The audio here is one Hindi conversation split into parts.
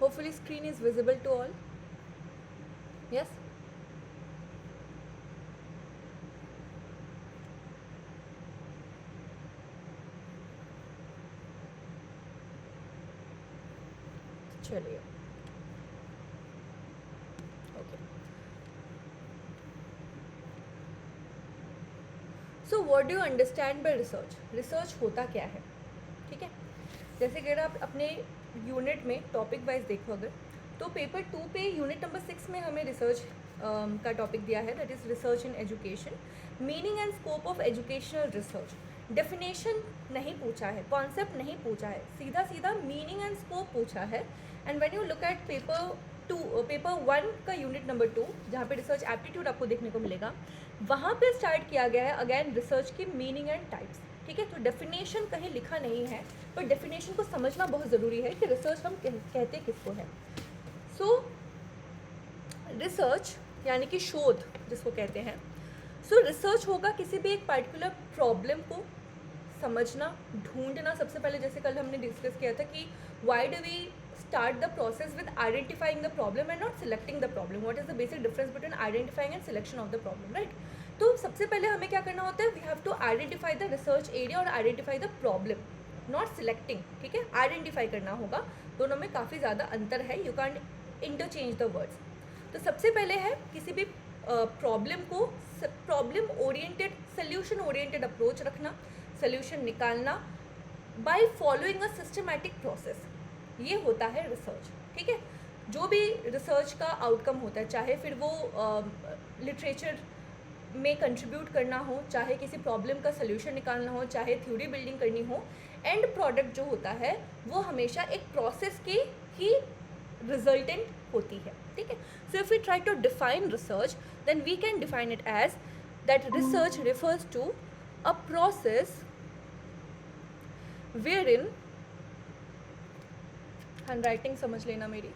Hopefully screen is visible to all. Yes. चलिए, okay. So what do you understand by research? Research होता क्या है? ठीक है, जैसे कि अगर आप अपने यूनिट में टॉपिक वाइज देखो अगर, तो पेपर 2 पे यूनिट नंबर 6 में हमें रिसर्च का टॉपिक दिया है, that is research in education, meaning and scope of educational research. Definition नहीं पूछा है, कॉन्सेप्ट नहीं पूछा है, सीधा सीधा मीनिंग एंड स्कोप पूछा है. And when you look at paper 1 का यूनिट नंबर 2, जहाँ पे रिसर्च एप्टीट्यूड आपको देखने को मिलेगा, वहाँ पे स्टार्ट किया गया है अगेन रिसर्च की मीनिंग एंड टाइप्स. ठीक है, तो डेफिनेशन कहीं लिखा नहीं है, पर डेफिनेशन को समझना बहुत ज़रूरी है कि रिसर्च हम कहते किसको है. सो रिसर्च यानी कि शोध जिसको कहते हैं. सो रिसर्च होगा किसी भी एक पर्टिकुलर प्रॉब्लम को समझना, ढूंढना. सबसे पहले जैसे कल हमने डिस्कस किया था कि why do we start the process with identifying the problem and not selecting the problem. What is the basic difference between identifying and selection of the problem, right? तो सबसे पहले हमें क्या करना होता है, we have to identify the research area और identify the problem, not selecting. ठीक है, आइडेंटिफाई करना होगा, दोनों में काफ़ी ज़्यादा अंतर है. You can interchange the words. तो सबसे पहले है किसी भी प्रॉब्लम को problem oriented, solution oriented approach रखना, सोल्यूशन निकालना by following a systematic process. ये होता है रिसर्च. ठीक है, जो भी रिसर्च का आउटकम होता है, चाहे फिर वो लिटरेचर में कंट्रीब्यूट करना हो, चाहे किसी प्रॉब्लम का सल्यूशन निकालना हो, चाहे थ्योरी बिल्डिंग करनी हो, एंड प्रोडक्ट जो होता है वो हमेशा एक प्रोसेस की ही रिजल्टेंट होती है. ठीक है, so if we try to define research, then we can define it as that research refers to a process wherein, handwriting समझ लेना मेरी,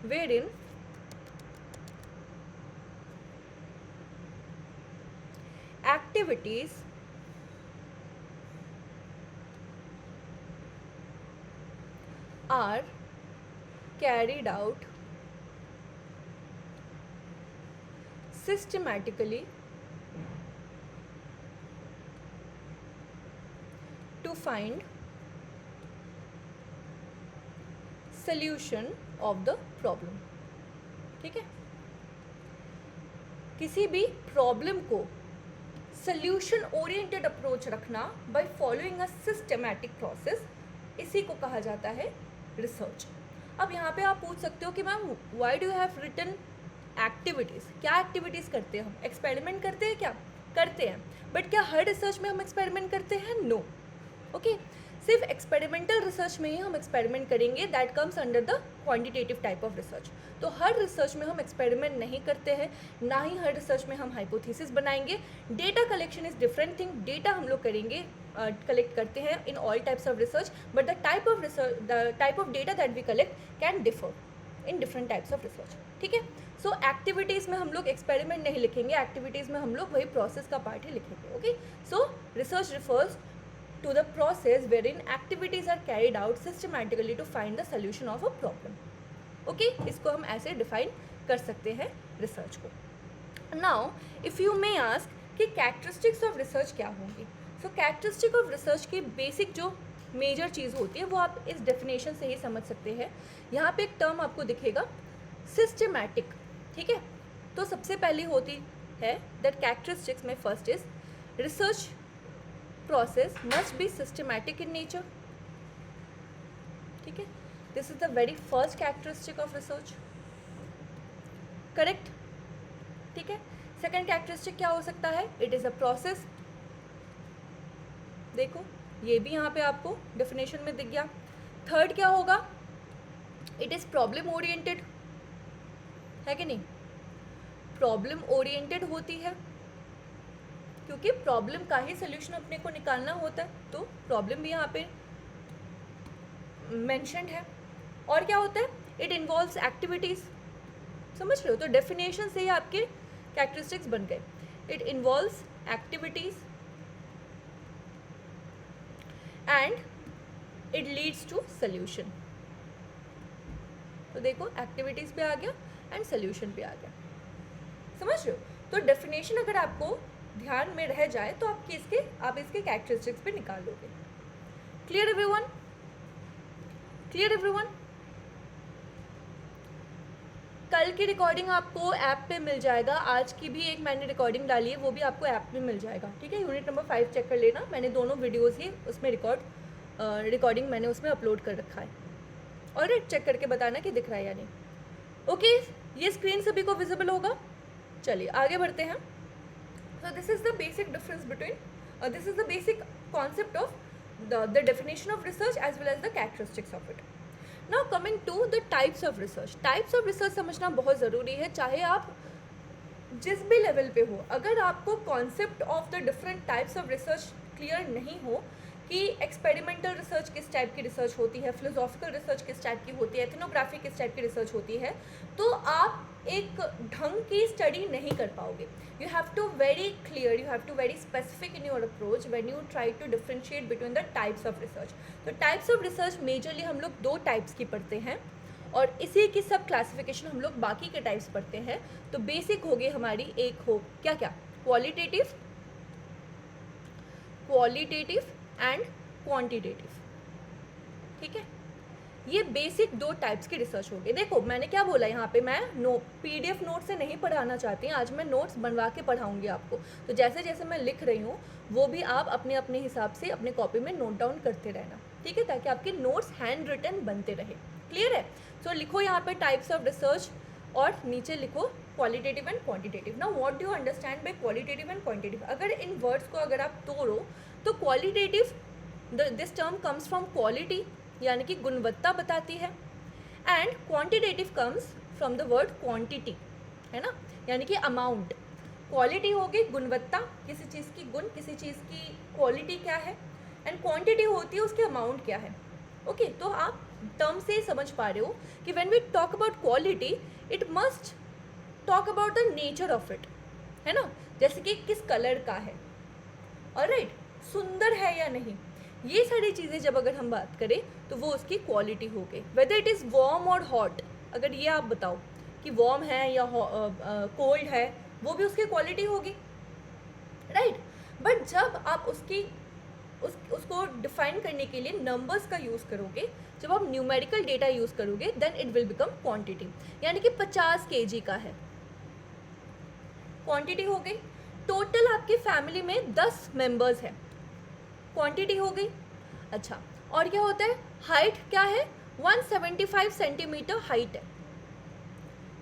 wherein activities are carried out systematically to find solution of the problem. ठीक है, किसी भी प्रॉब्लम को सोल्यूशन ओरिएंटेड अप्रोच रखना by following a systematic process, इसी को कहा जाता है रिसर्च. अब यहाँ पे आप पूछ सकते हो कि ma'am why do have written activities? क्या एक्टिविटीज़ करते हैं हम? एक्सपेरिमेंट करते हैं क्या? करते हैं, बट क्या हर रिसर्च में हम एक्सपेरिमेंट करते हैं? नो. ओके, सिर्फ एक्सपेरिमेंटल रिसर्च में ही हम एक्सपेरिमेंट करेंगे, that comes under the quantitative type of research. तो हर रिसर्च में हम एक्सपेरिमेंट नहीं करते हैं, ना ही हर रिसर्च में हम हाइपोथेसिस बनाएंगे. Data collection is different thing. Data हम लोग करेंगे, कलेक्ट करते हैं in all types of research, but the type of data that we collect can differ in different types of research. ठीक है, सो एक्टिविटीज़ में हम लोग एक्सपेरिमेंट नहीं लिखेंगे, एक्टिविटीज़ में हम लोग वही प्रोसेस का पार्ट ही लिखेंगे. Okay, so research refers to the process wherein activities are carried out systematically to find the solution of a problem. Okay, इसको हम ऐसे डिफाइन कर सकते हैं रिसर्च को. Now, if you may ask कि characteristics of research क्या होंगी? So characteristic of research की बेसिक जो मेजर चीज़ होती है वो आप इस डेफिनेशन से ही समझ सकते हैं. यहाँ पे एक टर्म आपको दिखेगा सिस्टमैटिक. ठीक है, तो सबसे पहली होती है दैट कैरेक्टरिस्टिक्स में first is research process must be systematic in nature. ठीक है, this is the very first characteristic of research. Correct? ठीक है, second characteristic क्या हो सकता है? It is a process. देखो ये भी यहाँ पे आपको definition में दिख गया. थर्ड क्या होगा? It is problem oriented. है कि नहीं? Problem oriented होती है क्योंकि प्रॉब्लम का ही सोल्यूशन अपने को निकालना होता है, तो प्रॉब्लम भी यहाँ पे मेंशन्ड है. और क्या होता है? It involves activities. समझ रहे हो? तो डेफिनेशन से ही आपके कैरेक्टरिस्टिक्स बन गए. It involves activities and it leads to solution. तो देखो एक्टिविटीज़ पे आ गया एंड सोल्यूशन पे आ गया, समझ रहे हो। तो डेफिनेशन अगर आपको ध्यान में रह जाए तो आप इसके कैरेक्टरिस्टिक्स पे निकाल लोगे। Clear everyone, clear everyone. कल की रिकॉर्डिंग आपको ऐप पे मिल जाएगा, आज की भी एक मैंने रिकॉर्डिंग डाली है, वो भी आपको ऐप में मिल जाएगा, ठीक है। यूनिट नंबर 5 चेक कर लेना, मैंने दोनों वीडियोस ही उसमें रिकॉर्डिंग मैंने उसमें अपलोड कर रखा है, और चेक करके बताना कि दिख रहा है या नहीं। ओके, ये स्क्रीन सभी को विजिबल होगा। चलिए आगे बढ़ते हैं। So this is the basic difference between, this is the basic concept of the definition of research as well as the characteristics of it. Now coming to the types of research. Types of research समझना बहुत ज़रूरी है, चाहे आप जिस भी लेवल पे हो। अगर आपको concept of the different types of research clear नहीं हो कि एक्सपेरिमेंटल रिसर्च किस टाइप की रिसर्च होती है, फिलोसॉफिकल रिसर्च किस टाइप की होती है, एथनोग्राफी किस टाइप की रिसर्च होती है, तो आप एक ढंग की स्टडी नहीं कर पाओगे। You have to very clear, you have to very specific in your approach when you try to differentiate between the types of research. तो टाइप्स ऑफ रिसर्च मेजरली हम लोग 2 टाइप्स की पढ़ते हैं, और इसी की सब क्लासिफिकेशन हम लोग बाकी के टाइप्स पढ़ते हैं। तो बेसिक होगी हमारी, एक हो क्या क्या, क्वालिटेटिव एंड क्वांटिटेटिव, ठीक है। ये बेसिक 2 टाइप्स की रिसर्च होगी। देखो मैंने क्या बोला यहाँ पे, मैं PDF नोट से नहीं पढ़ाना चाहती, आज मैं नोट्स बनवा के पढ़ाऊँगी आपको। तो जैसे जैसे मैं लिख रही हूँ वो भी आप अपने अपने हिसाब से अपने कॉपी में नोट डाउन करते रहना, ठीक है, ताकि आपके नोट्स हैंड रिटन बनते रहे। क्लियर है। सो लिखो यहाँ पे टाइप्स ऑफ रिसर्च, और नीचे लिखो qualitative and quantitative. Now what do you understand by qualitative and quantitative. अगर इन वर्ड्स को अगर आप तोड़ो तो qualitative, this term comes from quality, यानी कि गुणवत्ता बताती है, and quantitative comes from the word quantity, है ना, यानी कि अमाउंट। क्वालिटी होगी गुणवत्ता, किसी चीज़ की गुण, किसी चीज़ की क्वालिटी क्या है, एंड क्वांटिटी होती है उसकी अमाउंट क्या है। ओके, तो आप टर्म से समझ पा रहे हो कि when we talk about quality it must talk about the nature of it, है ना, जैसे कि किस कलर का है, ऑलराइट, सुंदर है या नहीं, ये सारी चीज़ें जब अगर हम बात करें तो वो उसकी क्वालिटी हो गई। वेदर इट इज़ वार्म और हॉट, अगर ये आप बताओ कि वार्म है या कोल्ड है, वो भी उसकी क्वालिटी होगी, राइट। बट जब आप उसको डिफाइन करने के लिए नंबर्स का यूज़ करोगे, जब आप न्यूमेरिकल डेटा यूज़ करोगे, then it will become quantity. यानी कि 50 kg का है, क्वांटिटी हो गई। टोटल आपकी फैमिली में 10 मेंबर्स हैं, क्वांटिटी हो गई। अच्छा, और क्या होता है, हाइट क्या है, 175 सेंटीमीटर हाइट है,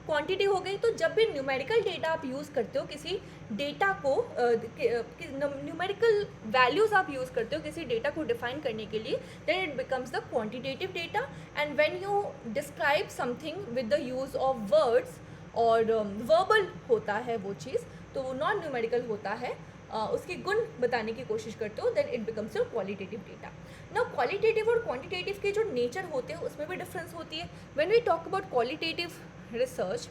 क्वांटिटी हो गई। तो जब भी न्यूमेरिकल डेटा आप यूज़ करते हो, किसी डेटा को न्यूमेरिकल वैल्यूज़ आप यूज़ करते हो किसी डेटा को डिफाइन करने के लिए, then it becomes the quantitative data. And when you describe something with the use of words और वर्बल होता है वो चीज़, तो वो नॉन न्यूमेरिकल होता है, उसके गुण बताने की कोशिश करते हो, then it becomes your qualitative data. ना क्वालिटेटिव और क्वांटिटेटिव के जो नेचर होते हैं उसमें भी डिफरेंस होती है। When we talk about qualitative research,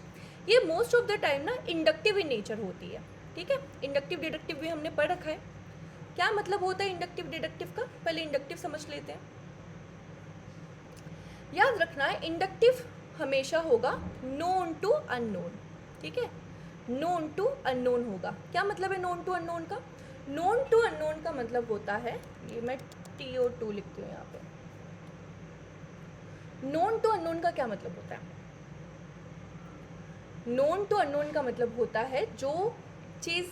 ये मोस्ट ऑफ द टाइम ना इंडक्टिव इन नेचर होती है, ठीक है। इंडक्टिव डिडक्टिव भी हमने पढ़ रखा है। क्या मतलब होता है इंडक्टिव डिडक्टिव का, पहले इंडक्टिव समझ लेते हैं। याद रखना है इंडक्टिव हमेशा होगा नोन टू अननोन, ठीक है, नोन टू अननोन होगा। क्या मतलब है नोन टू अननोन का, नोन टू अननोन का मतलब होता है, ये मैं TO2 लिखती हूँ यहाँ पे, नोन टू अननोन का क्या मतलब होता है, नोन टू अननोन का मतलब होता है जो चीज़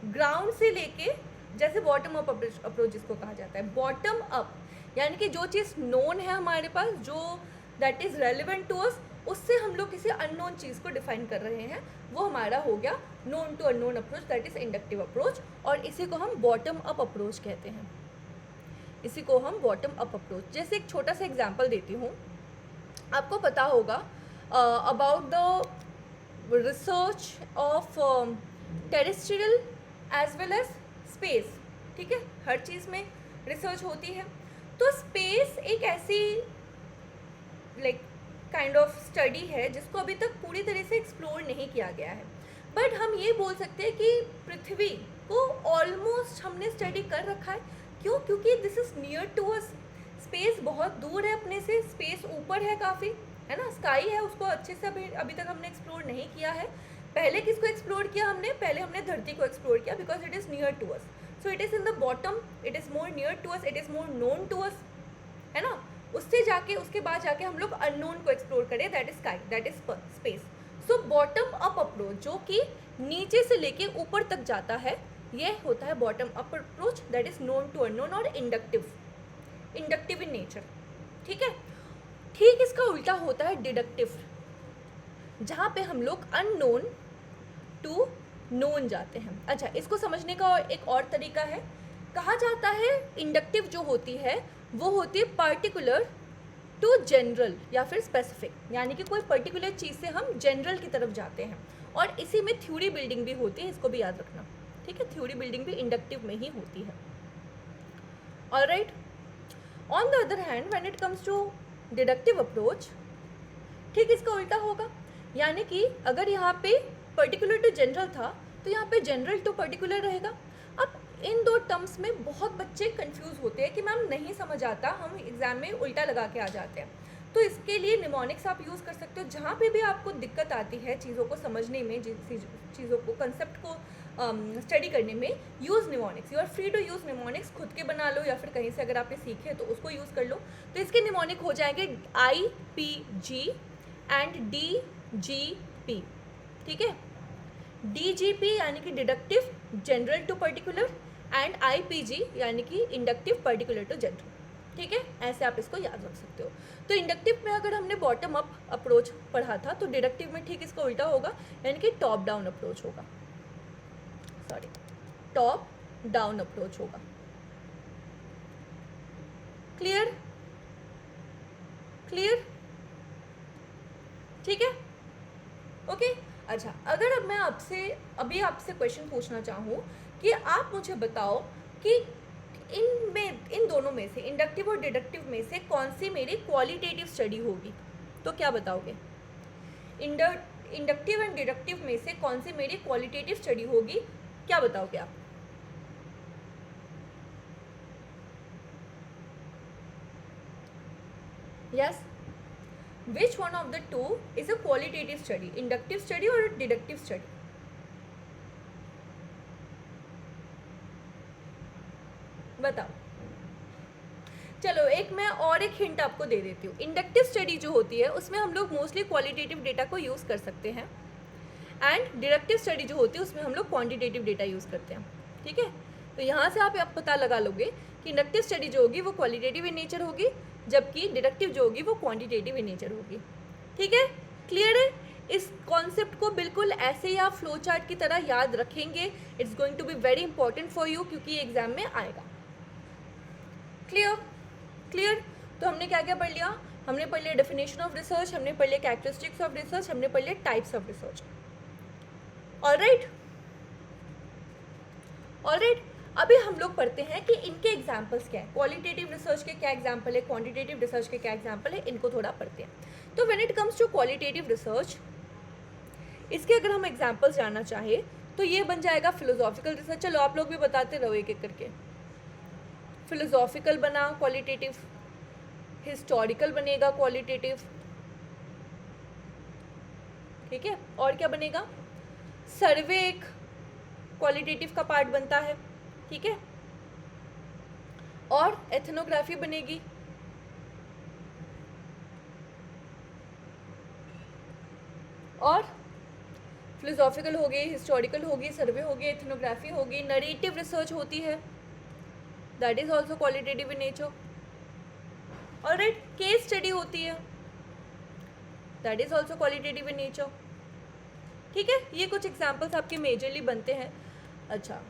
ग्राउंड से लेके, जैसे बॉटम अप अप्रोच जिसको कहा जाता है, बॉटम अप, यानी कि जो चीज़ नोन है हमारे पास, जो that is relevant to us, उससे हम लोग किसी अननोन चीज़ को डिफाइन कर रहे हैं, वो हमारा हो गया known to unknown approach, that is inductive approach. और इसी को हम बॉटम अप अप्रोच कहते हैं, इसी को हम बॉटम अप अप्रोच। जैसे एक छोटा सा एग्जांपल देती हूँ, आपको पता होगा about the research of terrestrial as well as space, ठीक है, हर चीज़ में रिसर्च होती है। तो स्पेस एक ऐसी लाइक काइंड ऑफ स्टडी है जिसको अभी तक पूरी तरह से एक्सप्लोर नहीं किया गया है, बट हम ये बोल सकते हैं कि पृथ्वी को ऑलमोस्ट हमने स्टडी कर रखा है। क्यों? क्योंकि this is near to us, space बहुत दूर है अपने से, स्पेस ऊपर है काफ़ी, है ना, स्काई है, उसको अच्छे से अभी तक हमने एक्सप्लोर नहीं किया है। पहले किसको एक्सप्लोर किया हमने? पहले हमने धरती को एक्सप्लोर किया, because it is near to us, so it is in the bottom, it is more near to us, it is more known to us, है ना। उससे जाके उसके बाद जाके हम लोग अननोन को एक्सप्लोर करें, that is sky, that is space. So bottom up approach, जो कि नीचे से लेके ऊपर तक जाता है, ये होता है bottom up approach, that is known to unknown और इंडक्टिव, इंडक्टिव इन नेचर, ठीक है। ठीक इसका उल्टा होता है डिडक्टिव, जहाँ पे हम लोग अननोन टू नोन जाते हैं। अच्छा, इसको समझने का एक और तरीका है, कहा जाता है इंडक्टिव जो होती है वो होती है पर्टिकुलर टू जनरल या फिर स्पेसिफिक, यानी कि कोई पर्टिकुलर चीज़ से हम जनरल की तरफ जाते हैं, और इसी में थ्योरी बिल्डिंग भी होती है, इसको भी याद रखना, ठीक है। थ्योरी बिल्डिंग भी इंडक्टिव में ही होती है। Alright, on the other hand when it comes to deductive approach, ठीक इसका उल्टा होगा, यानी कि अगर यहाँ पे पर्टिकुलर टू जनरल था तो यहाँ पे जनरल टू पर्टिकुलर रहेगा। अब इन दो टर्म्स में बहुत बच्चे कंफ्यूज होते हैं कि मैम नहीं समझ आता, हम एग्जाम में उल्टा लगा के आ जाते हैं। तो इसके लिए निमोनिक्स आप यूज़ कर सकते हो, जहाँ पे भी आपको दिक्कत आती है चीज़ों को समझने में, चीज़ों को, कंसेप्ट को स्टडी करने में, use mnemonics. You are free to use mnemonics, खुद के बना लो या फिर कहीं से अगर आपने सीखे तो उसको यूज़ कर लो। तो इसके निमोनिक हो जाएंगे IPG एंड DGP, ठीक है। DGP यानी कि deductive, general to particular, and IPG यानी कि इंडक्टिव, पर्टिकुलर टू जनरल, ठीक है। ऐसे आप इसको याद रख सकते हो। तो इंडक्टिव में अगर हमने बॉटम अप अप्रोच पढ़ा था, तो डिडक्टिव में ठीक इसका उल्टा होगा, यानी कि टॉप डाउन अप्रोच होगा, सॉरी, टॉप डाउन अप्रोच होगा। क्लियर, क्लियर, ठीक है, ओके। अच्छा, अगर अब मैं आपसे क्वेश्चन पूछना चाहूँ कि आप मुझे बताओ कि इन दोनों में से, इंडक्टिव और डिडक्टिव में से कौन सी मेरी क्वालिटेटिव स्टडी होगी, तो क्या बताओगे? इंडक्टिव एंड डिडक्टिव में से कौन सी मेरी क्वालिटेटिव स्टडी होगी, क्या बताओगे आप? Yes, which one of the two is a qualitative study, inductive study और डिडक्टिव स्टडी? बताओ। चलो, मैं और एक हिंट आपको दे देती हूँ। इंडक्टिव स्टडी जो होती है उसमें हम लोग मोस्टली क्वालिटेटिव डेटा को यूज़ कर सकते हैं, एंड डिडक्टिव स्टडी जो होती है उसमें हम लोग क्वांटिटेटिव डेटा यूज़ करते हैं, ठीक है। तो यहाँ से आप पता लगा लोगे कि इंडक्टिव स्टडी जो होगी वो क्वालिटेटिव इन नेचर होगी, जबकि डिडक्टिव जो होगी वो क्वांटिटेटिव इन नेचर होगी, ठीक है। क्लियर है? इस कॉन्सेप्ट को बिल्कुल ऐसे ही आप फ्लो चार्ट की तरह याद रखेंगे, it's going to be very important for you, क्योंकि एग्जाम में आएगा। Clear, clear. तो हमने क्या क्या पढ़ लिया? हमने पढ़ लिया डेफिनेशन ऑफ रिसर्च, हमने पढ़ लिया कैरेक्टरिस्टिक्स ऑफ रिसर्च, हमने पढ़ लिया types of research. Alright, alright. अभी हम लोग पढ़ते हैं कि इनके एग्जाम्पल्स क्या है, क्वालिटेटिव रिसर्च के क्या एग्जाम्पल है, क्वांटिटेटिव रिसर्च के क्या एग्जाम्पल है, इनको थोड़ा पढ़ते हैं। तो when it comes to qualitative research, इसके अगर हम एग्जाम्पल्स जानना चाहें तो ये बन जाएगा फिलोसॉफिकल रिसर्च। चलो आप लोग भी बताते रहो एक एक करके। फिलोसॉफिकल बना क्वालिटेटिव, हिस्टोरिकल बनेगा क्वालिटेटिव, ठीक है। और क्या बनेगा? सर्वे एक क्वालिटेटिव का पार्ट बनता है, ठीक है। और एथनोग्राफी बनेगी, और फिलोसॉफिकल होगी, हिस्टोरिकल होगी, सर्वे होगी, एथनोग्राफी होगी। नरेटिव रिसर्च होती है, that is also qualitative in nature. Alright, case study होती है, that is also qualitative in nature, ठीक है। ये कुछ एग्जाम्पल्स आपके मेजरली बनते हैं। अच्छा,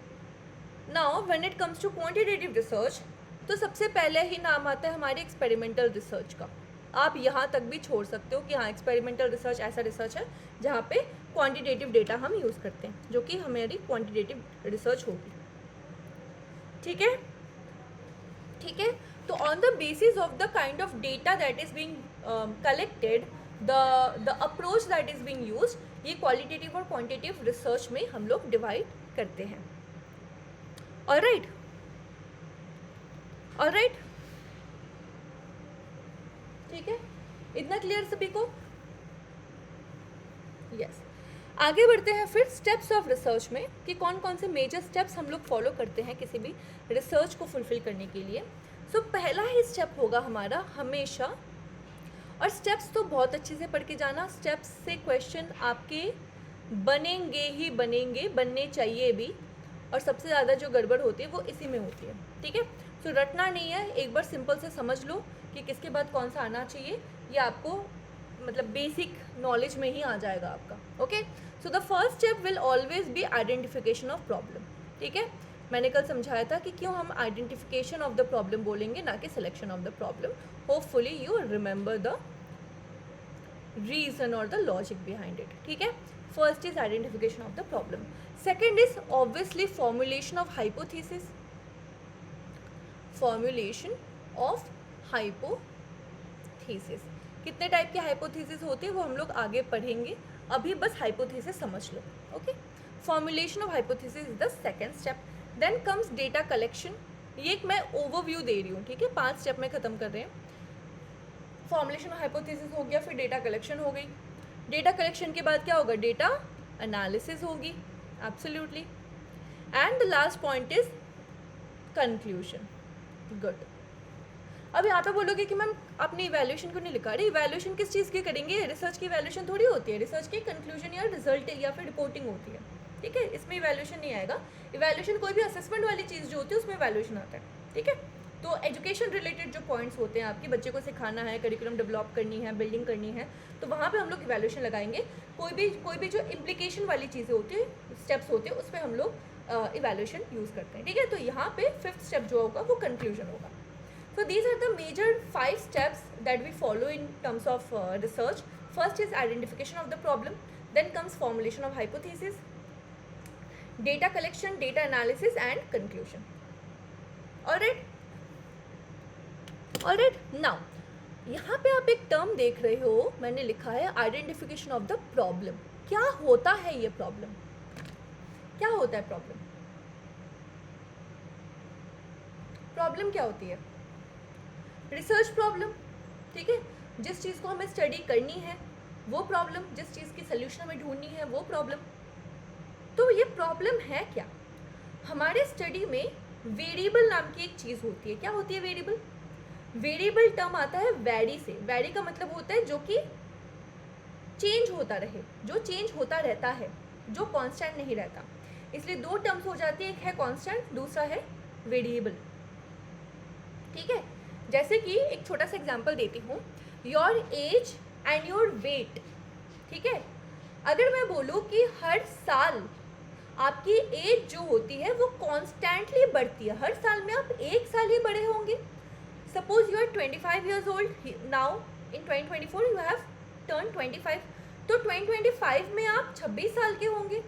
now when it comes to quantitative research, तो सबसे पहले ही नाम आता है हमारे एक्सपेरिमेंटल रिसर्च का। आप यहाँ तक भी छोड़ सकते हो कि हाँ, एक्सपेरिमेंटल रिसर्च ऐसा रिसर्च है जहाँ पे क्वांटिटेटिव डेटा हम यूज़ करते हैं, जो कि हमारी क्वांटिटेटिव रिसर्च होगी, ठीक है, ठीक है। तो on the basis of the kind of data that is being collected, the approach that is being used, ये क्वालिटेटिव और क्वांटिटेटिव रिसर्च में हम लोग डिवाइड करते हैं। Alright, alright. इतना क्लियर सभी को? यस। आगे बढ़ते हैं फिर स्टेप्स ऑफ रिसर्च में कि कौन कौन से मेजर स्टेप्स हम लोग फॉलो करते हैं किसी भी रिसर्च को फुलफिल करने के लिए। सो पहला ही स्टेप होगा हमारा हमेशा, और स्टेप्स तो बहुत अच्छे से पढ़ के जाना, स्टेप्स से क्वेश्चन आपके बनेंगे ही बनेंगे, बनने चाहिए भी, और सबसे ज़्यादा जो गड़बड़ होती है वो इसी में होती है, ठीक है। सो रटना नहीं है, एक बार सिंपल से समझ लो कि किसके बाद कौन सा आना चाहिए, ये आपको मतलब बेसिक नॉलेज में ही आ जाएगा आपका, okay. So the first step will always be identification of problem, ठीक है। मैंने कल समझाया था कि क्यों हम आइडेंटिफिकेशन ऑफ द प्रॉब्लम बोलेंगे, ना कि selection of the problem. Hopefully you remember the reason और द लॉजिक बिहाइंड इट, ठीक है। First is identification of the problem, second is obviously formulation of hypothesis, formulation of hypothesis. कितने टाइप के हाइपोथेसिस होते हैं वो हम लोग आगे पढ़ेंगे, अभी बस हाइपोथेसिस समझ लो, okay. Formulation of hypothesis is the second step. Then comes data collection, ये एक मैं ओवरव्यू दे रही हूँ, ठीक है, 5 स्टेप में ख़त्म कर रहे हैं। फॉर्मुलेशन ऑफ हाइपोथेसिस हो गया, फिर डेटा कलेक्शन हो गई, डेटा कलेक्शन के बाद क्या होगा, डेटा एनालिसिस होगी, absolutely, and the last point is conclusion. Good. अब यहाँ पे बोलोगे कि मैम आपने इवैल्यूएशन क्यों नहीं लिखा? अरे इवैल्यूएशन किस चीज़ की करेंगे, रिसर्च की इवैल्यूएशन थोड़ी होती है, रिसर्च की कंक्लूजन या रिजल्ट या फिर रिपोर्टिंग होती है, ठीक है, इसमें इवैल्यूएशन नहीं आएगा। इवैल्यूएशन कोई भी असेसमेंट वाली चीज़ जो होती है उसमें इवैल्यूएशन आता है, ठीक है। तो एजुकेशन रिलेटेड जो पॉइंट्स होते हैं, आपके बच्चे को सिखाना है, करिकुलम डेवलप करनी है, बिल्डिंग करनी है, तो वहाँ पे हम लोग इवैल्यूएशन लगाएंगे। कोई भी जो इम्प्लीकेशन वाली चीज़ें होती है, स्टेप्स होते हैं, उस पर हम लोग इवैल्यूएशन यूज़ करते हैं, ठीक है। तो यहाँ पे 5th स्टेप जो होगा वो कंक्लूजन होगा। So these are the major 5 steps that we follow in terms of research. First is identification of the problem, then comes formulation of hypothesis, data collection, data analysis and conclusion. Alright? Now, यहाँ पे आप एक टर्म देख रहे हो, मैंने लिखा है आइडेंटिफिकेशन ऑफ द प्रॉब्लम। क्या होता है ये प्रॉब्लम? क्या होता है प्रॉब्लम? प्रॉब्लम क्या होती है? रिसर्च प्रॉब्लम, ठीक है, जिस चीज़ को हमें स्टडी करनी है वो प्रॉब्लम, जिस चीज़ की सोल्यूशन हमें ढूंढनी है वो प्रॉब्लम। तो ये प्रॉब्लम है क्या? हमारे स्टडी में वेरिएबल नाम की एक चीज़ होती है। क्या होती है वेरिएबल? वेरिएबल टर्म आता है वैरी से। वैरी का मतलब होता है जो कि चेंज होता रहे, जो चेंज होता रहता है, जो कांस्टेंट नहीं रहता। इसलिए 2 टर्म्स हो जाती है, एक है कांस्टेंट, दूसरा है वेरिएबल, ठीक है। जैसे कि एक छोटा सा एग्जांपल देती हूँ, your age and your weight, ठीक है। अगर मैं बोलूँ कि हर साल आपकी एज जो होती है वो कॉन्स्टेंटली बढ़ती है, हर साल में आप 1 साल ही बड़े होंगे। Suppose you are 25 years old now, in 2024 you have turn 25, तो 2025 में आप 26 साल के होंगे,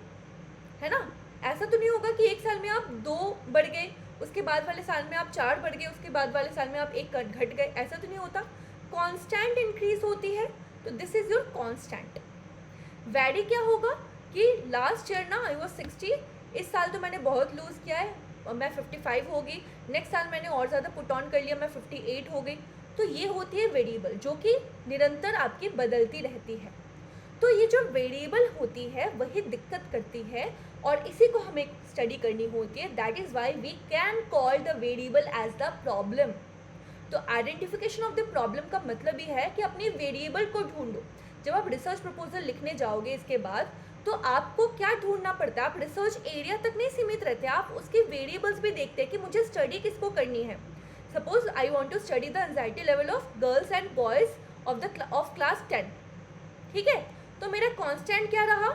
है ना। ऐसा तो नहीं होगा कि 1 साल में आप 2 बढ़ गए, उसके बाद वाले साल में आप 4 बढ़ गए, उसके बाद वाले साल में आप 1 घट गए, ऐसा तो नहीं होता। कांस्टेंट इंक्रीज होती है, तो this is your constant. Vary क्या होगा कि लास्ट ईयर ना आई वाज 60, इस साल तो मैंने बहुत लूज़ किया है, मैं 55 हो गई, नेक्स्ट साल मैंने और ज़्यादा पुट ऑन कर लिया, मैं 58 हो गई। तो ये होती है वेरिएबल, जो कि निरंतर आपकी बदलती रहती है। तो ये जो वेरिएबल होती है वही दिक्कत करती है, और इसी को हमें स्टडी करनी होती है। That is why we can call the variable as the problem. तो आइडेंटिफिकेशन ऑफ द प्रॉब्लम का मतलब ही है कि अपनी वेरिएबल को ढूंढो। जब आप रिसर्च प्रपोजल लिखने जाओगे इसके बाद, तो आपको क्या ढूंढना पड़ता है, आप रिसर्च एरिया तक नहीं सीमित रहते, आप उसके वेरिएबल्स भी देखते हैं कि मुझे स्टडी किसको करनी है। Suppose I want to study the anxiety level of girls and boys of class 10, ठीक है। तो मेरा कांस्टेंट क्या रहा,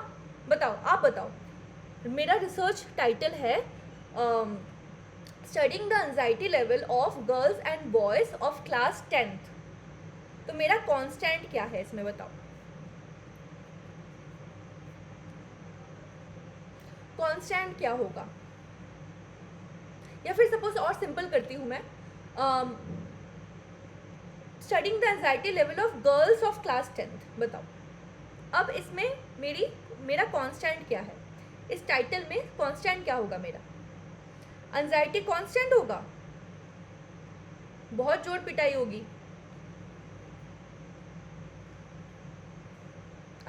बताओ, आप बताओ। मेरा रिसर्च टाइटल है studying the anxiety level of girls and boys of class 10th। तो मेरा कांस्टेंट क्या है इसमें, बताओ। कांस्टेंट क्या होगा? या फिर सपोज और सिंपल करती हूँ मैं, studying the anxiety level of girls of class 10th, बताओ। अब इसमें मेरा कांस्टेंट क्या है? इस टाइटल में कांस्टेंट क्या होगा मेरा? एंजाइटी कांस्टेंट होगा, बहुत जोर पिटाई होगी,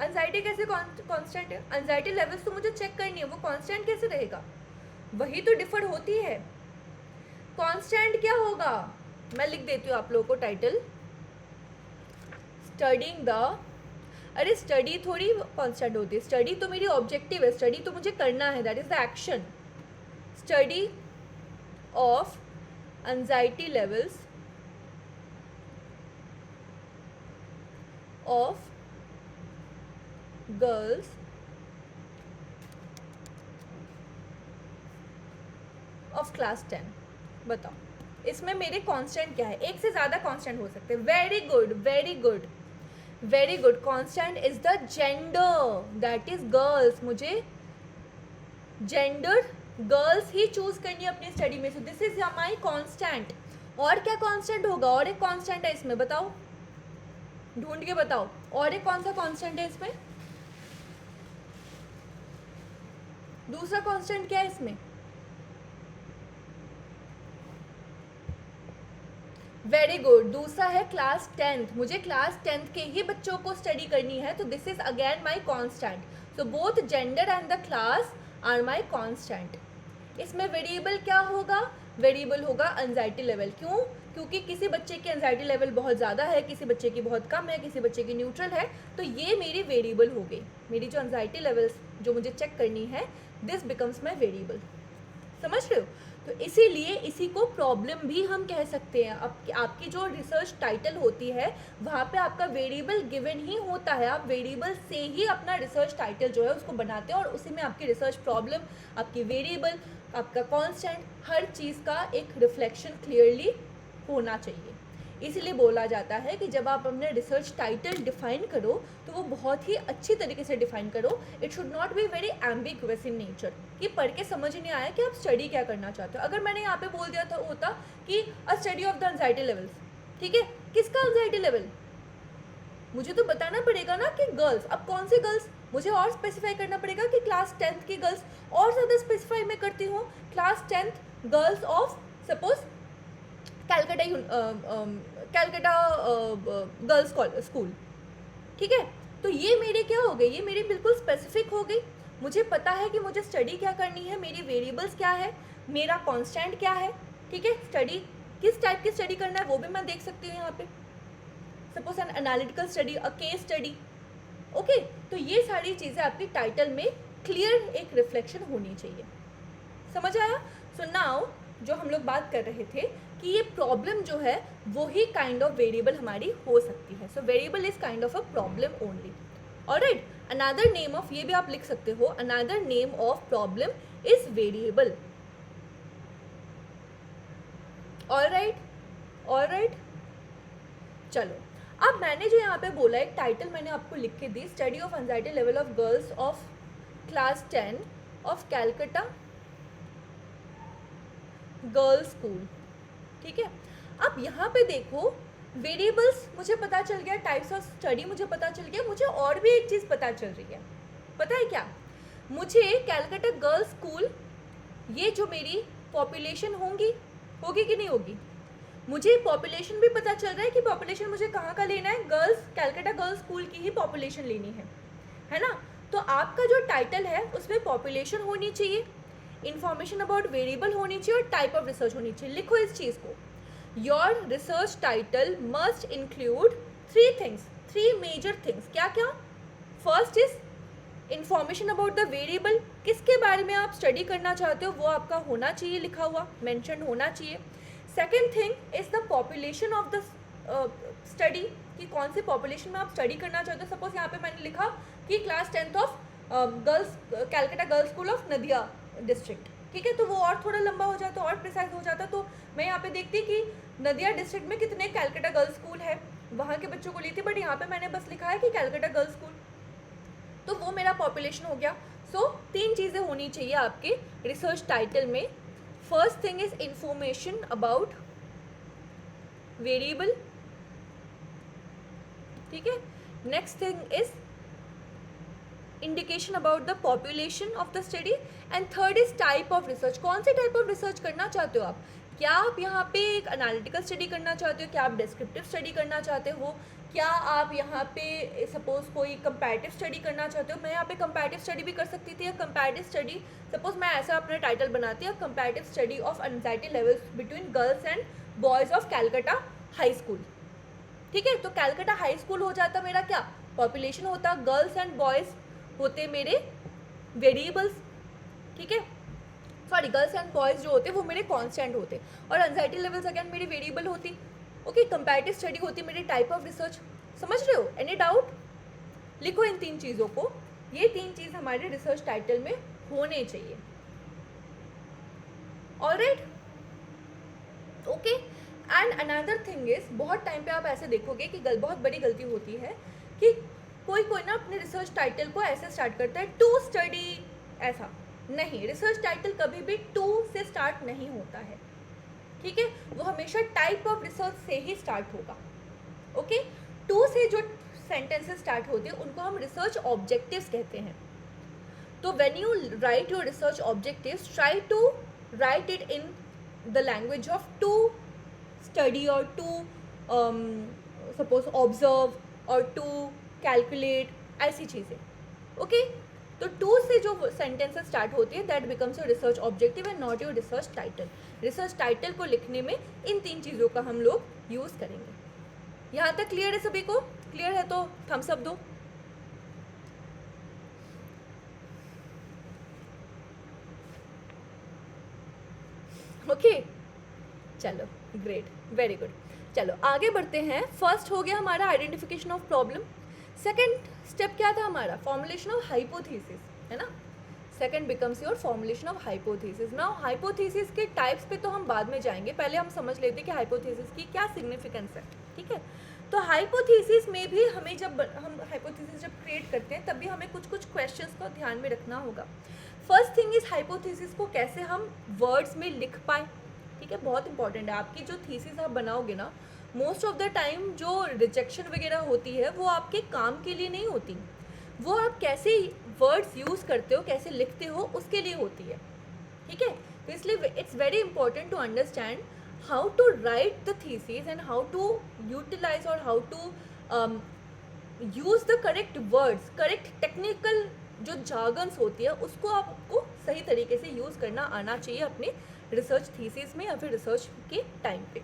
एंजाइटी कैसे कांस्टेंट है? एंजाइटी लेवल्स तो मुझे चेक करनी है, वो कांस्टेंट कैसे रहेगा? वही तो डिफर होती है। कांस्टेंट क्या होगा? मैं लिख देती हूँ आप लोगों को टाइटल, स्टडिंग द, अरे स्टडी थोड़ी कांस्टेंट होती है, स्टडी तो मेरी ऑब्जेक्टिव है, स्टडी तो मुझे करना है, that is the action. Study of anxiety levels of girls of class 10। बताओ इसमें मेरे कांस्टेंट क्या है? एक से ज़्यादा कांस्टेंट हो सकते हैं। Very good, very good, very good. Constant is the gender, that is girls. मुझे जेंडर गर्ल्स ही चूज करनी है अपनी स्टडी में, सो दिस इज माई कांस्टेंट। और क्या कांस्टेंट होगा? और एक कांस्टेंट है इसमें, बताओ, ढूंढ के बताओ, और एक कौन सा कांस्टेंट है इसमें? दूसरा कांस्टेंट क्या है इसमें? वेरी गुड, दूसरा है क्लास 10th। मुझे क्लास 10th के ही बच्चों को स्टडी करनी है, तो this is again my constant. So both gender and the class are my constant. इसमें वेरिएबल क्या होगा? वेरिएबल होगा एंजाइटी लेवल। क्यों? क्योंकि किसी बच्चे की एंजाइटी लेवल बहुत ज़्यादा है, किसी बच्चे की बहुत कम है, किसी बच्चे की न्यूट्रल है, तो ये मेरी वेरिएबल हो गई। मेरी जो एंजाइटी लेवल्स जो मुझे चेक करनी है, दिस बिकम्स माई वेरिएबल। समझ रहे हो? तो इसीलिए इसी को प्रॉब्लम भी हम कह सकते हैं। आपकी जो रिसर्च टाइटल होती है वहाँ पे आपका वेरिएबल गिवन ही होता है, आप वेरिएबल से ही अपना रिसर्च टाइटल जो है उसको बनाते हैं, और उसी में आपकी रिसर्च प्रॉब्लम, आपकी वेरिएबल, आपका कांस्टेंट, हर चीज़ का एक रिफ्लेक्शन क्लियरली होना चाहिए। इसीलिए बोला जाता है कि जब आप अपने रिसर्च टाइटल डिफाइन करो तो वो बहुत ही अच्छी तरीके से डिफाइन करो। It should not be very ambiguous in nature, कि पढ़ के समझ नहीं आया कि आप स्टडी क्या करना चाहते हो। अगर मैंने यहाँ पे बोल दिया था होता कि अ study of the anxiety levels, ठीक है, किसका एंजाइटी लेवल? मुझे तो बताना पड़ेगा ना कि गर्ल्स। अब कौन सी गर्ल्स? मुझे और स्पेसिफाई करना पड़ेगा कि क्लास 10th की गर्ल्स, और ज़्यादा स्पेसिफाई मैं करती हूँ, class 10th girls of suppose Calcutta girls school, ठीक है। तो ये मेरे क्या हो गई? ये मेरी बिल्कुल स्पेसिफिक हो गई। मुझे पता है कि मुझे स्टडी क्या करनी है, मेरी वेरिएबल्स क्या है, मेरा कांस्टेंट क्या है, ठीक है। स्टडी किस टाइप की स्टडी करना है वो भी मैं देख सकती हूँ यहाँ पे, suppose an analytical study, a case study, okay. तो ये सारी चीज़ें आपकी टाइटल में क्लियर एक रिफ्लेक्शन होनी चाहिए। समझ आया? सो नाउ जो हम लोग बात कर रहे थे कि ये प्रॉब्लम जो है वो ही काइंड ऑफ वेरिएबल हमारी हो सकती है। So variable is kind of a problem only. Alright, another name of, ये भी आप लिख सकते हो, another name of problem is variable. Alright, alright, चलो अब मैंने जो यहाँ पे बोला एक टाइटल मैंने आपको लिख के दी, study of anxiety level of girls of class 10 of Calcutta girls school, ठीक है। अब यहाँ पे देखो वेरिएबल्स मुझे पता चल गया, टाइप्स ऑफ स्टडी मुझे पता चल गया, मुझे और भी एक चीज़ पता चल रही है। पता है क्या? मुझे कैलकाटा गर्ल्स स्कूल, ये जो मेरी पॉपुलेशन होगी कि नहीं होगी, मुझे पॉपुलेशन भी पता चल रहा है कि पॉपुलेशन मुझे कहाँ का लेना है, गर्ल्स कैलकाटा गर्ल्स स्कूल की ही पॉपुलेशन लेनी है ना। तो आपका जो टाइटल है उसमें पॉपुलेशन होनी चाहिए, इंफॉर्मेशन अबाउट वेरिएबल होनी चाहिए और टाइप ऑफ रिसर्च होनी चाहिए। लिखो इस चीज़ को, your research title must include 3 things, 3 major things. क्या क्या? First is information about the variable, किसके बारे में आप स्टडी करना चाहते हो वो आपका होना चाहिए, लिखा हुआ मेंशन होना चाहिए। Second thing is the population of the study, कि कौन सी पॉपुलेशन में आप स्टडी करना चाहते हो। सपोज यहाँ पे मैंने लिखा कि class 10th of girls Calcutta girls school of Nadia district, ठीक है। तो वो और थोड़ा लंबा हो जाता, और प्रिसाइज हो जाता, तो मैं यहाँ पे देखती कि नदिया डिस्ट्रिक्ट में कितने कैलकाटा गर्ल्स स्कूल है, वहाँ के बच्चों को ली थी, बट यहाँ पे मैंने बस लिखा है कि कैलकाटा गर्ल्स स्कूल, तो वो मेरा पॉपुलेशन हो गया। सो 3 चीज़ें होनी चाहिए आपके रिसर्च टाइटल में। First thing is information about variable, ठीक है। Next thing is indication about the population of the study, and third is type of research. कौन से टाइप ऑफ रिसर्च करना चाहते हो आप? क्या आप यहाँ पे एक एनालिटिकल स्टडी करना चाहते हो, क्या आप डिस्क्रिप्टिव स्टडी करना चाहते हो, क्या आप यहाँ पे सपोज कोई कंपैरेटिव स्टडी करना चाहते हो, मैं यहाँ पे कंपैरेटिव स्टडी भी कर सकती थी, या कंपैरेटिव स्टडी सपोज मैं ऐसा अपना टाइटल बनाती हूँ, comparative study of anxiety levels between girls and boys of Calcutta high school. ठीक है, तो कैलकाटा हाई स्कूल हो जाता मेरा क्या, पॉपुलेशन होता, गर्ल्स एंड बॉयज़ होते मेरे वेरिएबल्स। ठीक है, सॉरी, गर्ल्स एंड बॉयज़ जो होते वो मेरे कांस्टेंट होते, और एंजाइटी लेवल्स अगेन मेरी वेरिएबल होती। ओके, कंपैरेटिव स्टडी होती मेरी टाइप ऑफ रिसर्च। समझ रहे हो? Any doubt? लिखो इन 3 चीज़ों को, ये 3 चीज़ हमारे रिसर्च टाइटल में होने चाहिए। Alright, okay. And another thing is, बहुत टाइम पे आप ऐसे देखोगे कि बहुत बड़ी गलती होती है कि कोई ना अपने रिसर्च टाइटल को ऐसे स्टार्ट करता है, टू स्टडी, ऐसा नहीं। रिसर्च टाइटल कभी भी टू से स्टार्ट नहीं होता है। ठीक है, वो हमेशा टाइप ऑफ रिसर्च से ही स्टार्ट होगा। ओके, टू से जो सेंटेंसेस स्टार्ट होते हैं उनको हम रिसर्च ऑब्जेक्टिव्स कहते हैं। तो when you write your research objectives, try to write it in the language of to study और टू सपोज ऑब्जर्व और टू कैलकुलेट, ऐसी चीज़ें। ओके, तो टू से जो सेंटेंसेस स्टार्ट होती है that becomes your research objective and not your research title. Research title को लिखने में इन 3 चीज़ों का हम लोग यूज़ करेंगे। यहाँ तक क्लियर है सभी को? क्लियर है तो थम्स अप दो। ओके, चलो ग्रेट, वेरी गुड। चलो आगे बढ़ते हैं। फर्स्ट हो गया हमारा identification of problem. Second step क्या था हमारा? फॉर्मुलेशन ऑफ हाइपोथेसिस, है ना। Second becomes your formulation of hypothesis. Now hypothesis के टाइप्स पे तो हम बाद में जाएंगे, पहले हम समझ लेते हैं कि हाइपोथेसिस की क्या सिग्निफिकेंस है। ठीक है, तो हाइपोथेसिस में भी हमें जब हम हाइपोथेसिस जब क्रिएट करते हैं तब भी हमें कुछ क्वेश्चंस को ध्यान में रखना होगा। फर्स्ट थिंग इज हाइपोथेसिस को कैसे हम वर्ड्स में लिख पाए। ठीक है, बहुत इंपॉर्टेंट है। आपकी जो थीसिस आप बनाओगे ना, मोस्ट ऑफ द टाइम जो रिजेक्शन वगैरह होती है वो आपके काम के लिए नहीं होती, वो आप कैसे वर्ड्स यूज़ करते हो, कैसे लिखते हो, उसके लिए होती है। ठीक है, तो इसलिए it's very important to understand how to write the thesis and how to utilise और how to use the correct words. Correct technical जो जार्गन्स होती है उसको आपको सही तरीके से यूज़ करना आना चाहिए अपने रिसर्च थीसिस में या फिर रिसर्च के टाइम पे।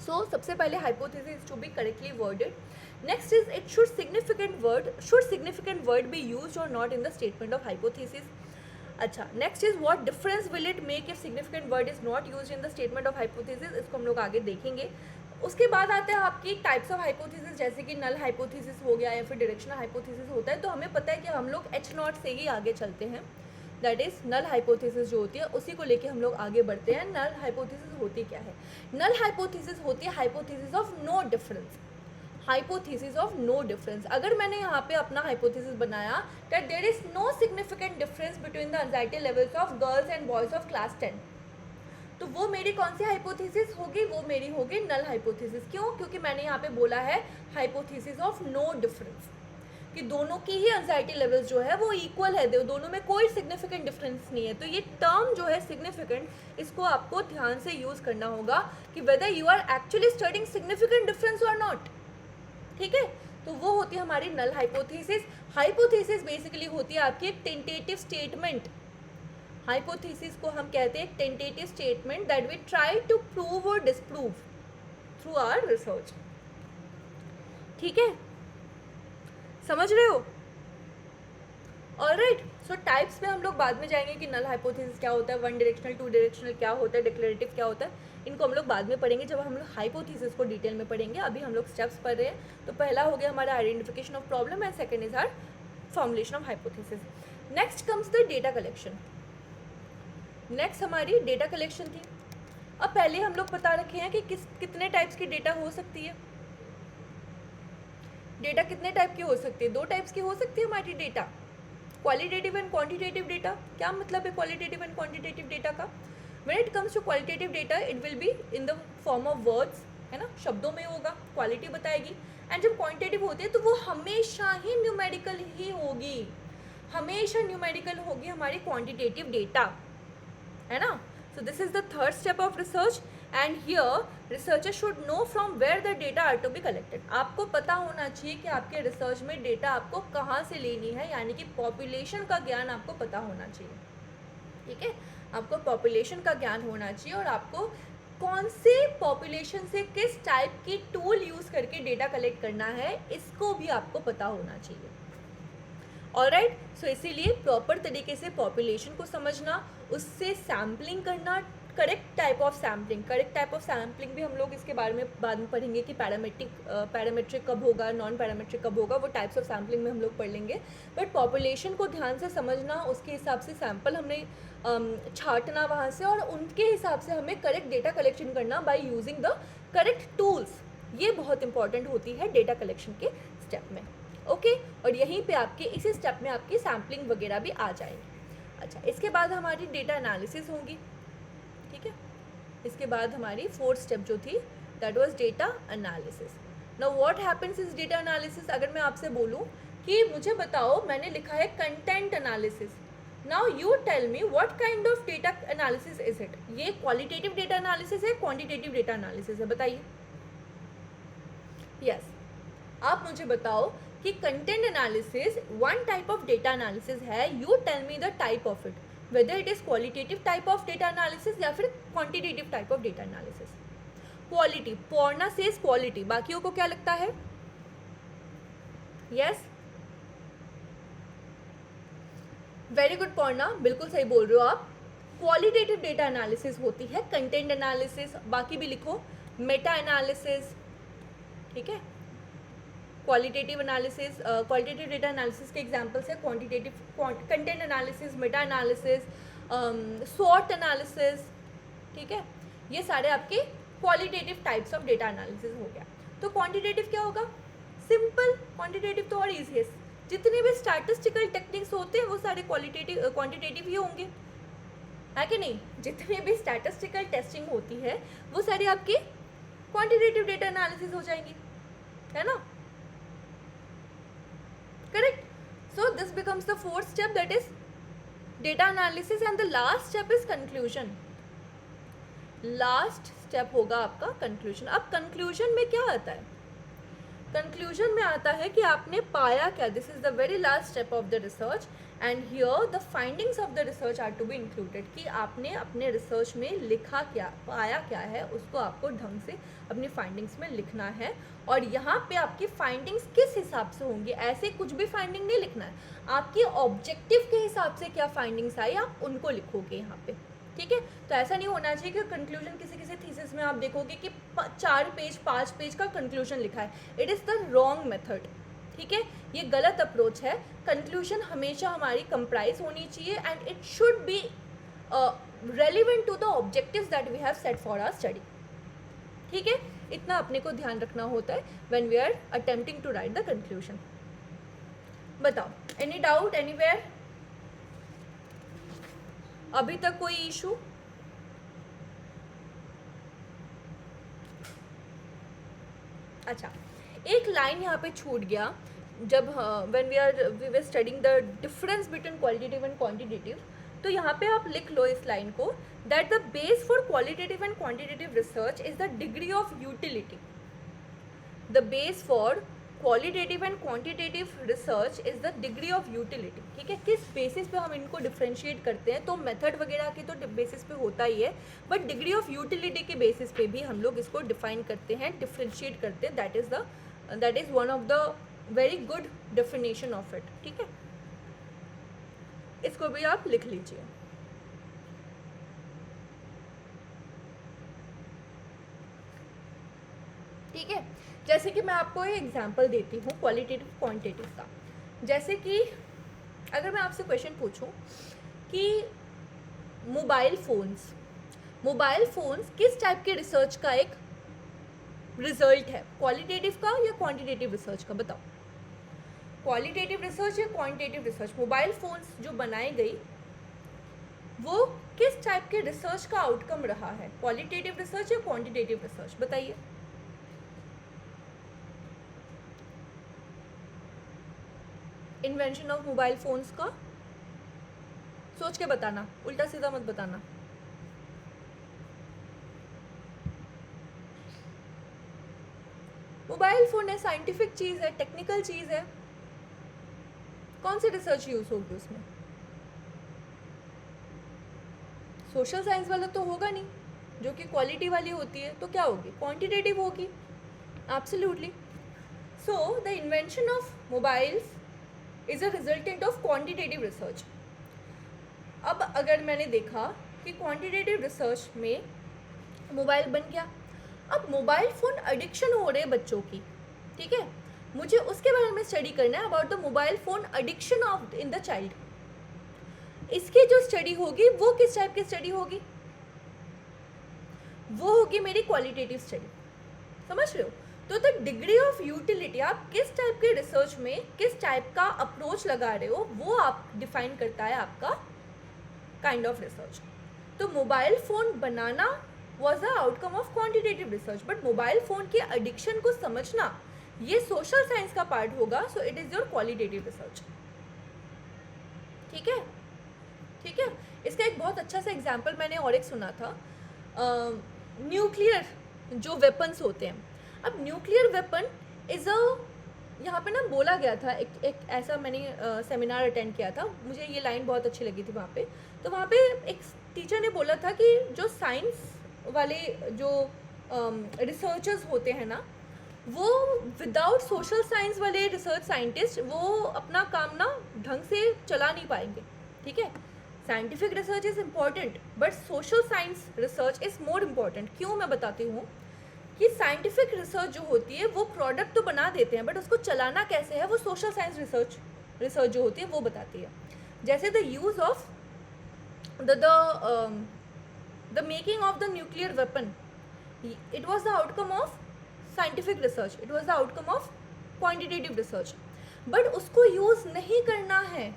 सो सबसे पहले hypothesis to be correctly worded. Next is it should significant word be used और not in the statement of hypothesis. अच्छा, next is what difference will it make if significant word is not used in the statement of hypothesis. इसको हम लोग आगे देखेंगे। उसके बाद आते हैं आपकी टाइप्स ऑफ हाइपोथेसिस, जैसे कि नल हाइपोथेसिस हो गया या फिर डायरेक्शनल हाइपोथेसिस होता है। तो हमें पता है कि हम लोग H0 से ही आगे चलते हैं, दैट इज़ नल हाइपोथेसिस जो होती है उसी को लेके हम लोग आगे बढ़ते हैं। नल हाइपोथेसिस होती क्या है? नल हाइपोथेसिस होती है hypothesis of no difference. Hypothesis of no difference, अगर मैंने यहाँ पे अपना हाइपोथेसिस बनाया that there is no significant difference between the anxiety levels of girls and boys of class 10, तो वो मेरी कौन सी हाइपोथेसिस होगी? वो मेरी होगी नल हाइपोथेसिस। क्यों? क्योंकि मैंने यहाँ पे बोला है हाइपोथेसिस ऑफ नो डिफरेंस, कि दोनों की ही एंजाइटी लेवल्स जो है वो इक्वल है, दोनों में कोई सिग्निफिकेंट डिफरेंस नहीं है। तो ये टर्म जो है सिग्निफिकेंट, इसको आपको ध्यान से यूज़ करना होगा कि whether you are actually studying significant difference और नॉट। ठीक है, तो वो होती है हमारी नल हाइपोथेसिस। हाइपोथेसिस बेसिकली होती है आपकी एक टेंटेटिव स्टेटमेंट। हाइपोथेसिस को हम कहते हैं tentative statement that we try to prove और डिसप्रूव थ्रू आवर रिसर्च। ठीक है, समझ रहे हो? ऑलराइट, सो टाइप्स में हम लोग बाद में जाएंगे कि नल हाइपोथेसिस क्या होता है, वन डायरेक्शनल, टू डायरेक्शनल क्या होता है, डिक्लेरेटिव क्या होता है, इनको हम लोग बाद में पढ़ेंगे जब हम लोग हाइपोथेसिस को डिटेल में पढ़ेंगे। अभी हम लोग स्टेप्स पढ़ रहे हैं। तो पहला हो गया हमारा identification of problem and second is our formulation of hypothesis. Next comes the data collection. Next हमारी डेटा कलेक्शन थी। अब पहले हम लोग बता रखे हैं कि कितने टाइप्स की डेटा हो सकती है। डेटा कितने टाइप की हो सकती है? 2 टाइप्स की हो सकती है हमारी data, qualitative and quantitative data. क्या मतलब है क्वालिटेटिव एंड क्वांटिटेटिव डेटा का? When it comes to qualitative data it will be in the form of words, है ना, शब्दों में होगा, क्वालिटी बताएगी। एंड जब क्वांटिटेटिव होती है तो वो हमेशा ही न्यूमेरिकल ही होगी, हमेशा न्यूमेरिकल होगी हमारी क्वांटिटेटिव डेटा, है ना। So this is the third step of research and here researcher should know from where the data are to be collected. आपको पता होना चाहिए कि आपके रिसर्च में डेटा आपको कहाँ से लेनी है, यानी कि पॉपुलेशन का ज्ञान आपको पता होना चाहिए, ठीक है। आपको पॉपुलेशन का ज्ञान होना चाहिए और आपको कौन से पॉपुलेशन से किस टाइप की टूल यूज़ करके डेटा कलेक्ट करना है इसको भी आपको पता होना चाहिए। ऑलराइट, सो इसीलिए प्रॉपर तरीके से पॉपुलेशन को समझना, उससे सैम्पलिंग करना, करेक्ट टाइप ऑफ सैम्पलिंग भी हम लोग इसके बारे में बाद में पढ़ेंगे कि पैरामेट्रिक कब होगा, नॉन पैरामेट्रिक कब होगा, वो टाइप्स ऑफ सैम्पलिंग में हम लोग पढ़ लेंगे। बट पॉपुलेशन को ध्यान से समझना, उसके हिसाब से सैम्पल हमने छाटना वहाँ से, और उनके हिसाब से हमें करेक्ट डेटा कलेक्शन करना by using the correct tools, ये बहुत इंपॉर्टेंट होती है डेटा कलेक्शन के स्टेप में। ओके, और यहीं पे आपके इसी स्टेप में आपकी सैम्पलिंग वगैरह भी आ जाएंगी। अच्छा, इसके बाद हमारी डेटा एनालिसिस होगी, ठीक है। इसके बाद हमारी फोर्थ स्टेप जो थी that was data analysis. Now what happens is data analysis. अगर मैं आपसे बोलूँ कि मुझे बताओ, मैंने लिखा है content analysis, now you tell me what kind of data analysis is it. ये क्वालिटेटिव डेटा एनालिसिस है, क्वांटिटेटिव डेटा एनालिसिस है, बताइए। यस, आप मुझे बताओ कि content analysis one type of data analysis है, you tell me the type of it, whether it is qualitative type of data analysis या फिर quantitative type of data analysis. Quality, Pourna says quality, बाकियों को क्या लगता है? यस, वेरी गुड पौर्णा, बिल्कुल सही बोल रहे हो आप। क्वालिटेटिव डेटा एनालिसिस होती है कंटेंट एनालिसिस, बाकी भी लिखो, मेटा एनालिसिस, ठीक है। Qualitative analysis, qualitative data analysis के एग्जांपल्स है quantitative content analysis, meta analysis, स्वॉट एनालिसिस, ठीक है। ये सारे आपके qualitative types of data analysis हो गया। तो क्वांटिटेटिव क्या होगा? सिंपल, क्वांटिटेटिव तो और ईजी है, जितने भी स्टैटिस्टिकल टेक्निक्स होते हैं वो सारे क्वांटिटेटिव ही होंगे, है कि नहीं। जितने भी स्टैटिस्टिकल टेस्टिंग होती है वो सारी आपकी क्वांटिटेटिव डेटा एनालिसिस हो जाएंगी, है ना। Correct. So this becomes the fourth step, that is data analysis, and the last step is conclusion. Last step होगा आपका conclusion. अब conclusion में क्या आता है? Conclusion में आता है कि आपने पाया क्या. This is the very last step of the research, and here the findings of the research are to be included. कि आपने अपने research में लिखा क्या, पाया क्या है, उसको आपको ढंग से अपनी findings में लिखना है. और यहाँ पे आपकी findings किस हिसाब से होंगी, ऐसे कुछ भी finding नहीं लिखना है, आपकी objective के हिसाब से क्या findings आई आप उनको लिखोगे यहाँ पे, ठीक है. तो ऐसा नहीं होना चाहिए कि कंक्लूजन किसी थीसिस में आप देखोगे कि 4 पेज 5 पेज का कंक्लूजन लिखा है. It is the wrong method, ठीक है. ये गलत अप्रोच है. कंक्लूजन हमेशा हमारी कंप्राइज होनी चाहिए and it should be relevant to the objectives that we have set for our study, ठीक है. इतना अपने को ध्यान रखना होता है when we are attempting to write the conclusion. बताओ, एनी डाउट एनीवेयर? अभी तक कोई इशू? अच्छा, एक लाइन यहाँ पे छूट गया जब when we were studying the difference between qualitative and quantitative. तो यहाँ पे आप लिख लो इस लाइन को, that the base for qualitative and quantitative research is the degree of utility. The base for qualitative and quantitative research is the degree of utility, ठीक है. किस बेसिस पे हम इनको डिफ्रेंशिएट करते हैं, तो मेथड वगैरह के तो बेसिस पे होता ही है, बट डिग्री ऑफ यूटिलिटी के बेसिस पे भी हम लोग इसको डिफाइन करते हैं, डिफ्रेंशिएट करते हैं. That is one of the very good definition of it, ठीक है. इसको भी आप लिख लीजिए. ठीक है. जैसे कि मैं आपको एक एग्जांपल देती हूँ क्वालिटेटिव क्वांटिटेटिव का. जैसे कि अगर मैं आपसे क्वेश्चन पूछूं कि मोबाइल फ़ोन्स किस टाइप के रिसर्च का एक रिजल्ट है, क्वालिटेटिव का या क्वांटिटेटिव रिसर्च का? बताओ, क्वालिटेटिव रिसर्च या क्वांटिटेटिव रिसर्च? मोबाइल फ़ोन्स जो बनाई गई वो किस टाइप के रिसर्च का आउटकम रहा है, क्वालिटेटिव रिसर्च या क्वांटिटेटिव रिसर्च? बताइए. इन्वेंशन ऑफ मोबाइल फ़ोन्स का सोच के बताना, उल्टा सीधा मत बताना. मोबाइल फ़ोन है, साइंटिफिक चीज़ है, टेक्निकल चीज़ है, कौन सी रिसर्च यूज़ होगी उसमें? सोशल साइंस वाला तो होगा नहीं, जो कि क्वालिटी वाली होती है, तो क्या होगी? क्वांटिटेटिव होगी। Absolutely. So the invention of mobiles is a resultant of quantitative research. अब अगर मैंने देखा कि क्वांटिटेटिव रिसर्च में मोबाइल बन गया, अब मोबाइल फ़ोन एडिक्शन हो रहे हैं बच्चों की, ठीक है, मुझे उसके बारे में स्टडी करना है about the mobile phone addiction of in the child. इसकी जो स्टडी होगी वो किस टाइप की स्टडी होगी? वो होगी मेरी क्वालिटेटिव स्टडी। समझ रहे हो? तो द डिग्री ऑफ यूटिलिटी, आप किस टाइप के रिसर्च में किस टाइप का अप्रोच लगा रहे हो, वो आप डिफाइन करता है आपका काइंड ऑफ रिसर्च। तो mobile phone banana was the outcome of quantitative research, but mobile phone के एडिक्शन को समझना ये सोशल साइंस का पार्ट होगा, सो it is your qualitative research. ठीक है, ठीक है। इसका एक बहुत अच्छा सा एग्जाम्पल मैंने और एक सुना था, न्यूक्लियर जो वेपन्स होते हैं। अब न्यूक्लियर वेपन इज़ अ, यहाँ पे ना बोला गया था, एक ऐसा मैंने सेमिनार अटेंड किया था, मुझे ये लाइन बहुत अच्छी लगी थी वहाँ पे। तो वहाँ पे एक टीचर ने बोला था कि जो साइंस वाले जो रिसर्चर्स होते हैं ना, वो विदाउट सोशल साइंस वाले रिसर्च साइंटिस्ट वो अपना काम ना ढंग से चला नहीं पाएंगे। ठीक है, scientific research is important but social science research is more important. क्यों, मैं बताती हूँ कि साइंटिफिक रिसर्च जो होती है वो प्रोडक्ट तो बना देते हैं, बट उसको चलाना कैसे है वो सोशल साइंस रिसर्च जो होती है वो बताती है। जैसे the use of the making of the nuclear weapon, it was the outcome of scientific research, it was the outcome of quantitative research, but उसको यूज़ नहीं करना है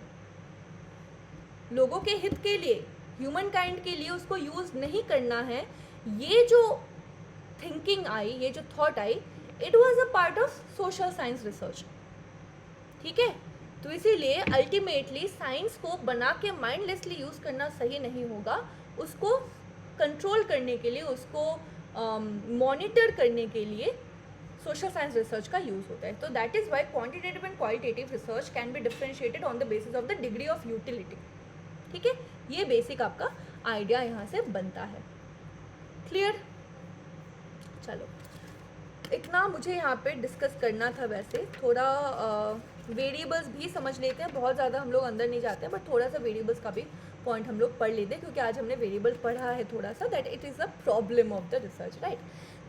लोगों के हित के लिए, ह्यूमन काइंड के लिए उसको यूज़ नहीं करना है। ये जो थिंकिंग आई, ये जो thought I, it was a part of social science research. ठीक है, तो इसीलिए अल्टीमेटली साइंस को बना के माइंडलेसली यूज़ करना सही नहीं होगा, उसको कंट्रोल करने के लिए, उसको मॉनिटर करने के लिए सोशल साइंस रिसर्च का यूज़ होता है। तो that is Y quantitative and qualitative research can be differentiated on the basis of the degree of utility. ठीक है, ये बेसिक आपका आइडिया यहाँ से बनता है। क्लियर? चलो, इतना मुझे यहाँ पे डिस्कस करना था। वैसे थोड़ा वेरिएबल्स भी समझ लेते हैं, बहुत ज़्यादा हम लोग अंदर नहीं जाते हैं, बट थोड़ा सा वेरिएबल्स का भी पॉइंट हम लोग पढ़ लेते हैं, क्योंकि आज हमने वेरिएबल पढ़ा है थोड़ा सा, that it is a problem of the research, right.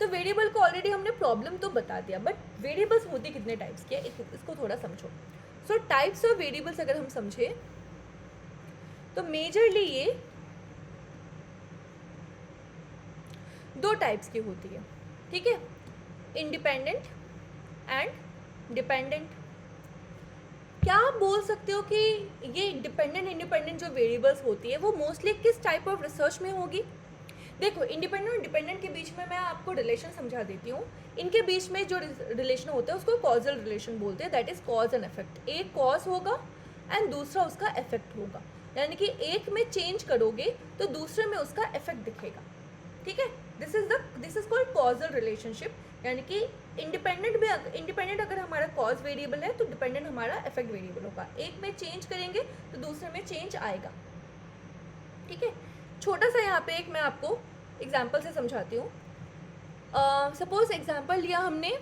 तो वेरिएबल को ऑलरेडी हमने प्रॉब्लम तो बता दिया, बट वेरिएबल्स होती कितने टाइप्स की है इसको थोड़ा समझो। सो टाइप्स ऑफ वेरिएबल्स अगर हम समझे तो मेजरली ये 2 टाइप्स की होती है। ठीक है, इंडिपेंडेंट एंड डिपेंडेंट। क्या आप बोल सकते हो कि ये डिपेंडेंट इंडिपेंडेंट जो वेरिएबल्स होती है वो मोस्टली किस टाइप ऑफ रिसर्च में होगी? देखो, इंडिपेंडेंट और डिपेंडेंट के बीच में मैं आपको रिलेशन समझा देती हूँ। इनके बीच में जो रिलेशन होता है उसको कॉजल रिलेशन बोलते हैं, that is cause and effect. एक कॉज होगा एंड दूसरा उसका इफेक्ट होगा, यानी कि एक में चेंज करोगे तो दूसरे में उसका इफेक्ट दिखेगा। ठीक है, this is called causal relationship, यानी कि इंडिपेंडेंट अगर हमारा कॉज वेरिएबल है तो डिपेंडेंट हमारा इफेक्ट वेरिएबल होगा। एक में चेंज करेंगे तो दूसरे में चेंज आएगा। ठीक है, छोटा सा यहाँ पे एक मैं आपको एग्जाम्पल से समझाती हूँ। सपोज एग्जाम्पल लिया हमने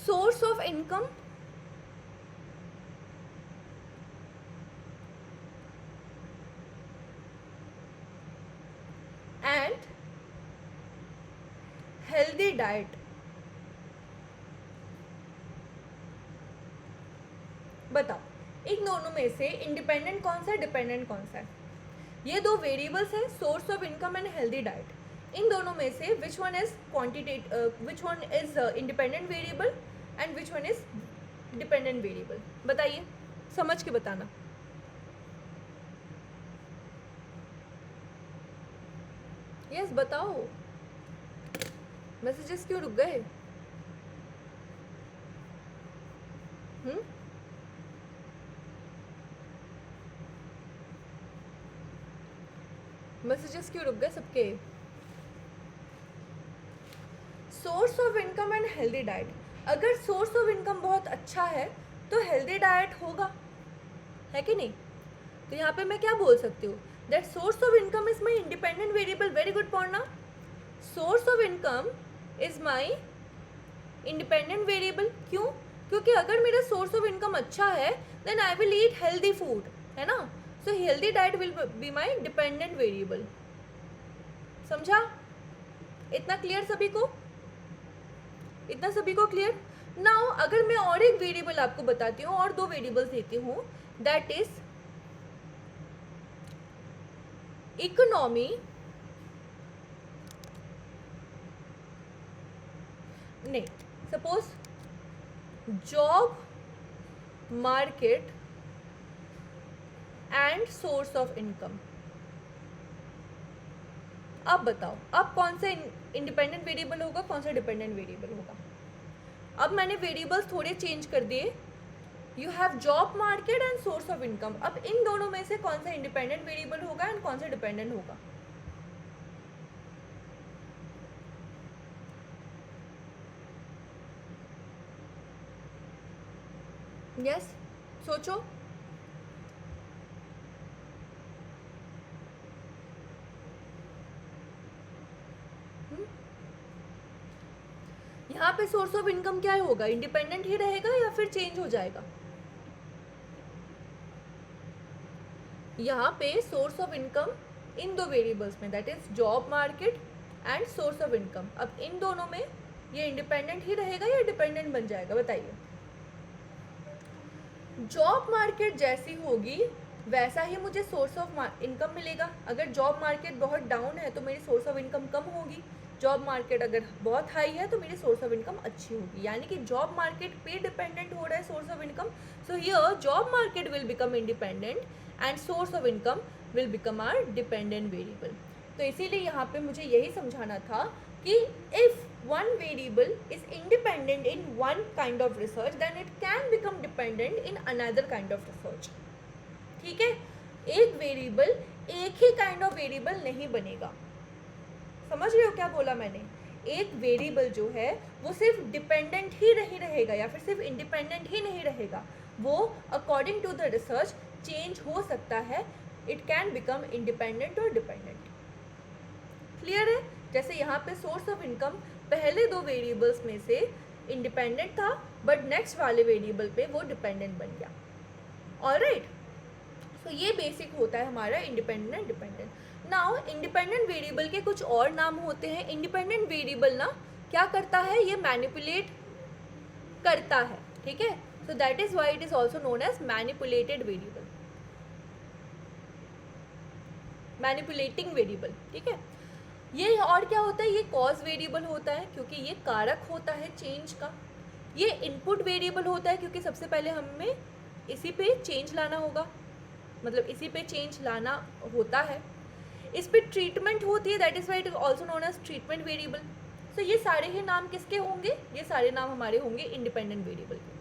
source of income and healthy diet. बताओ, इन दोनों में से इंडिपेंडेंट कौन सा है, डिपेंडेंट कौन सा है? ये 2 वेरिएबल्स हैं, source of income and healthy diet. इन दोनों में से which one is independent variable and which one is dependent variable? बताइए, समझ के बताना। यस, बताओ। मैसेजेस क्यों रुक गए? मैसेजेस क्यों रुक गए सबके? Source of income and healthy diet. अगर सोर्स ऑफ इनकम बहुत अच्छा है तो हेल्दी डाइट होगा, है कि नहीं? तो यहाँ पे मैं क्या बोल सकती हूँ? That source of income is my independent variable. Very good पढ़ना। Source of income is my independent variable. क्यों? क्योंकि अगर मेरा सोर्स ऑफ इनकम अच्छा है then I will eat healthy food, है ना? So healthy diet will be my dependent variable. समझा? इतना क्लियर सभी को? इतना सभी को क्लियर? नाउ अगर मैं और एक वेरिएबल आपको बताती हूँ और दो वेरिएबल्स देती हूँ, दैट इज इकोनॉमी नहीं, suppose job market and source of income. अब बताओ अब कौन सा इंडिपेंडेंट वेरिएबल होगा, कौन सा डिपेंडेंट वेरिएबल होगा? अब मैंने वेरिएबल्स थोड़े चेंज कर दिए। You have job market and source of income. अब इन दोनों में से कौन सा इंडिपेंडेंट वेरिएबल होगा एंड कौन सा डिपेंडेंट होगा? यस, सोचो। यहाँ पे सोर्स ऑफ इनकम क्या होगा? इंडिपेंडेंट ही रहेगा या फिर चेंज हो जाएगा? यहाँ पे सोर्स ऑफ इनकम इन दो वेरिएबल्स में, that is job market and source of income, अब इन दोनों में ये इंडिपेंडेंट ही रहेगा या डिपेंडेंट बन जाएगा? बताइए। जॉब मार्केट जैसी होगी वैसा ही मुझे सोर्स ऑफ इनकम मिलेगा। अगर जॉब मार्केट बहुत डाउन है तो मेरी सोर्स ऑफ इनकम कम होगी। जॉब मार्केट अगर बहुत हाई है तो मेरी सोर्स ऑफ इनकम अच्छी होगी। यानी कि जॉब मार्केट पे डिपेंडेंट हो रहा है source of income. So here job market will become independent and source of income will become our dependent variable. तो इसीलिए यहाँ पे मुझे यही समझाना था कि if one variable is independent in one kind of research then it can become dependent in another kind of research। ठीक है? एक वेरिएबल एक ही काइंड ऑफ वेरिएबल नहीं बनेगा। समझ रहे हो क्या बोला मैंने? एक वेरिएबल जो है वो सिर्फ डिपेंडेंट ही नहीं रहेगा या फिर सिर्फ इंडिपेंडेंट ही नहीं रहेगा, वो according to the research change हो सकता है। इट कैन बिकम इंडिपेंडेंट और डिपेंडेंट। क्लियर है? जैसे यहाँ पे सोर्स ऑफ इनकम पहले दो वेरिएबल्स में से इंडिपेंडेंट था बट नेक्स्ट वाले वेरिएबल पे वो डिपेंडेंट बन गया। ऑलराइट, सो ये बेसिक होता है हमारा independent and dependent. Now independent variable के कुछ और नाम होते हैं। इंडिपेंडेंट वेरिएबल ना क्या करता है, ये मैनिपुलेट करता है। ठीक है? So that is why it is also known as manipulated variable, manipulating variable. ठीक है? ये और क्या होता है, ये कॉज वेरिएबल होता है क्योंकि ये कारक होता है चेंज का। ये इनपुट वेरिएबल होता है क्योंकि सबसे पहले हमें इसी पे चेंज लाना होगा, मतलब इसी पे चेंज लाना होता है। इस पे ट्रीटमेंट होती है, that is why it is also known as treatment variable. So ये सारे ही नाम किसके होंगे? ये सारे नाम हमारे होंगे इंडिपेंडेंट वेरिएबल के।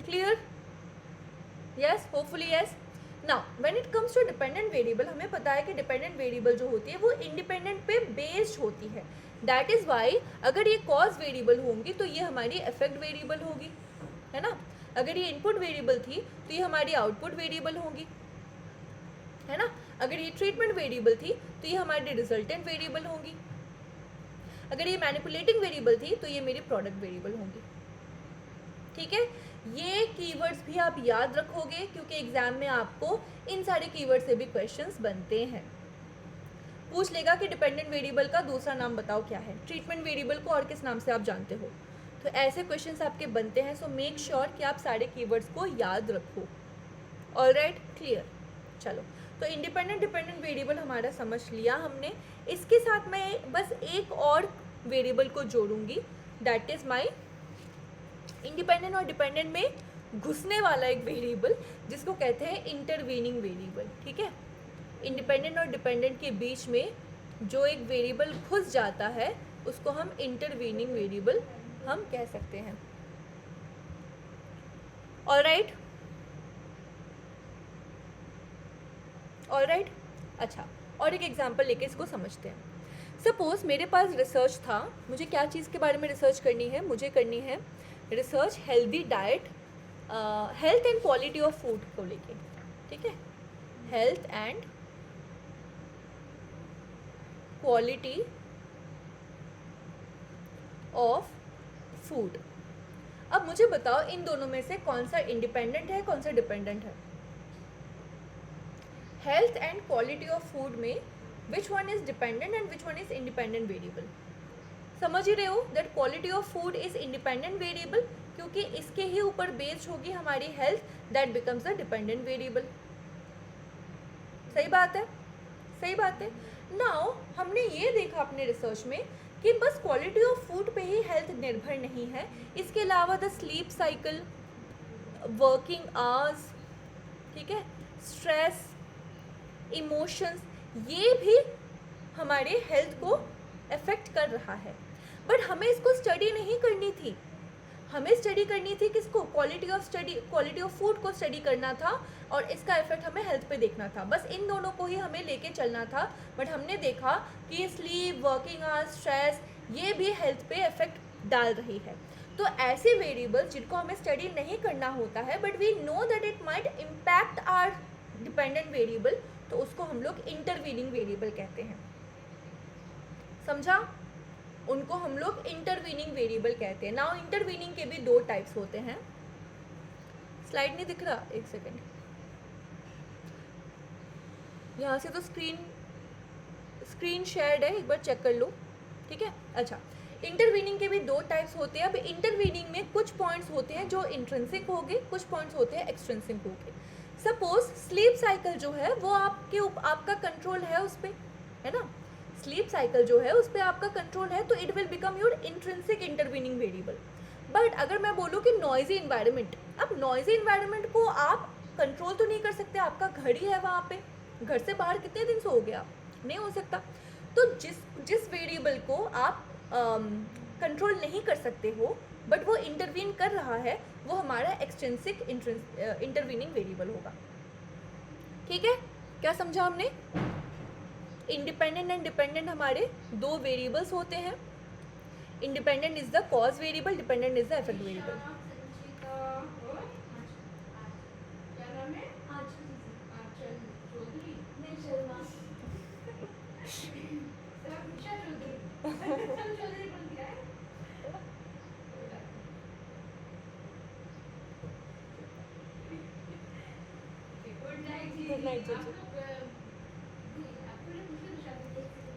Clear? Yes, hopefully yes. Now when it comes to dependent variable, हमें पता है कि डिपेंडेंट वेरिएबल जो होती है वो इंडिपेंडेंट पे बेस्ड होती है। दैट इज वाई अगर ये कॉज वेरिएबल होंगी तो ये हमारी इफेक्ट वेरिएबल होगी, है ना? अगर ये इनपुट वेरिएबल थी तो ये हमारी आउटपुट वेरिएबल होगी, है ना? अगर ये ट्रीटमेंट वेरिएबल थी तो ये हमारी रिजल्टेंट वेरिएबल होगी। अगर ये मैनिपुलेटिंग वेरिएबल थी तो ये मेरी प्रोडक्ट वेरिएबल होगी। ठीक है? ये कीवर्ड्स भी आप याद रखोगे क्योंकि एग्जाम में आपको इन सारे कीवर्ड से भी क्वेश्चंस बनते हैं। पूछ लेगा कि डिपेंडेंट वेरिएबल का दूसरा नाम बताओ क्या है, ट्रीटमेंट वेरिएबल को और किस नाम से आप जानते हो। तो ऐसे क्वेश्चंस आपके बनते हैं। सो मेक श्योर कि आप सारे कीवर्ड्स को याद रखो। Alright, clear? चलो, तो इंडिपेंडेंट डिपेंडेंट वेरिएबल हमारा समझ लिया हमने। इसके साथ मैं बस एक और वेरिएबल को जोड़ूंगी, दैट इज माई इंडिपेंडेंट और डिपेंडेंट में घुसने वाला एक वेरिएबल जिसको कहते हैं इंटरवीनिंग वेरिएबल। ठीक है? इंडिपेंडेंट और डिपेंडेंट के बीच में जो एक वेरिएबल घुस जाता है उसको हम इंटरवीनिंग वेरिएबल हम कह सकते हैं। ऑलराइट, ऑलराइट, अच्छा, और एक एग्जांपल लेके इसको समझते हैं। सपोज मेरे पास रिसर्च था, मुझे क्या चीज़ के बारे में रिसर्च करनी है, मुझे करनी है research healthy diet, health and quality of food को लेके, ठीक है, health and quality of food. अब मुझे बताओ इन दोनों में से कौन सा इंडिपेंडेंट है, कौन सा डिपेंडेंट है? Health and quality of food में which one is dependent and which one is independent variable? समझ ही रहे हो that quality of food is independent variable, क्योंकि इसके ही ऊपर बेस्ड होगी हमारी health, that becomes the dependent variable. सही बात है, सही बात है। नाउ हमने ये देखा अपने रिसर्च में कि बस क्वालिटी ऑफ फूड पे ही हेल्थ निर्भर नहीं है, इसके अलावा the sleep cycle, working hours, ठीक है, स्ट्रेस, इमोशंस, ये भी हमारे हेल्थ को अफेक्ट कर रहा है। बट हमें इसको स्टडी नहीं करनी थी, हमें स्टडी करनी थी किसको? Quality of study, quality of food को स्टडी करना था और इसका इफेक्ट हमें हेल्थ पे देखना था। बस इन दोनों को ही हमें लेके चलना था। बट हमने देखा कि स्लीप, वर्किंग आवर्स, स्ट्रेस, ये भी हेल्थ पे इफेक्ट डाल रही है। तो ऐसे वेरिएबल्स जिनको हमें स्टडी नहीं करना होता है but we know that it might impact our dependent variable, तो उसको हम लोग इंटरवीनिंग वेरिएबल कहते हैं। समझा? उनको हम लोग इंटरवीनिंग वेरिएबल कहते हैं। नाउ इंटरवीनिंग के भी दो टाइप्स होते हैं। स्लाइड नहीं दिख रहा, एक सेकेंड, यहाँ से तो स्क्रीन शेयर्ड है, एक बार चेक कर लो, ठीक है। अच्छा, इंटरवीनिंग के भी दो टाइप्स होते हैं। अब इंटरवीनिंग में कुछ पॉइंट्स होते हैं जो इंट्रिंसिक होंगे, कुछ पॉइंट्स होते हैं एक्सट्रिंसिक होंगे। सपोज स्लीप साइकिल जो है वो आपका कंट्रोल है उस पर, है ना, स्लीप साइकिल जो है उस पर आपका कंट्रोल है, तो it will become your intrinsic intervening variable. But अगर मैं बोलूँ कि नॉइजी इन्वायरमेंट, अब नॉइजी इन्वायरमेंट को आप कंट्रोल तो नहीं कर सकते, आपका घर ही है वहाँ पे, घर से बाहर कितने दिन से हो गया, नहीं हो सकता। तो जिस वेरिएबल को आप कंट्रोल नहीं कर सकते हो बट वो इंटरवीन कर रहा है, वो हमारा एक्सट्रिंसिक इंटरवीनिंग वेरिएबल होगा। ठीक है, क्या समझा हमने? इंडिपेंडेंट एंड डिपेंडेंट हमारे दो वेरिएबल्स होते हैं। Independent is the cause variable, dependent is the effect variable. Good night ji.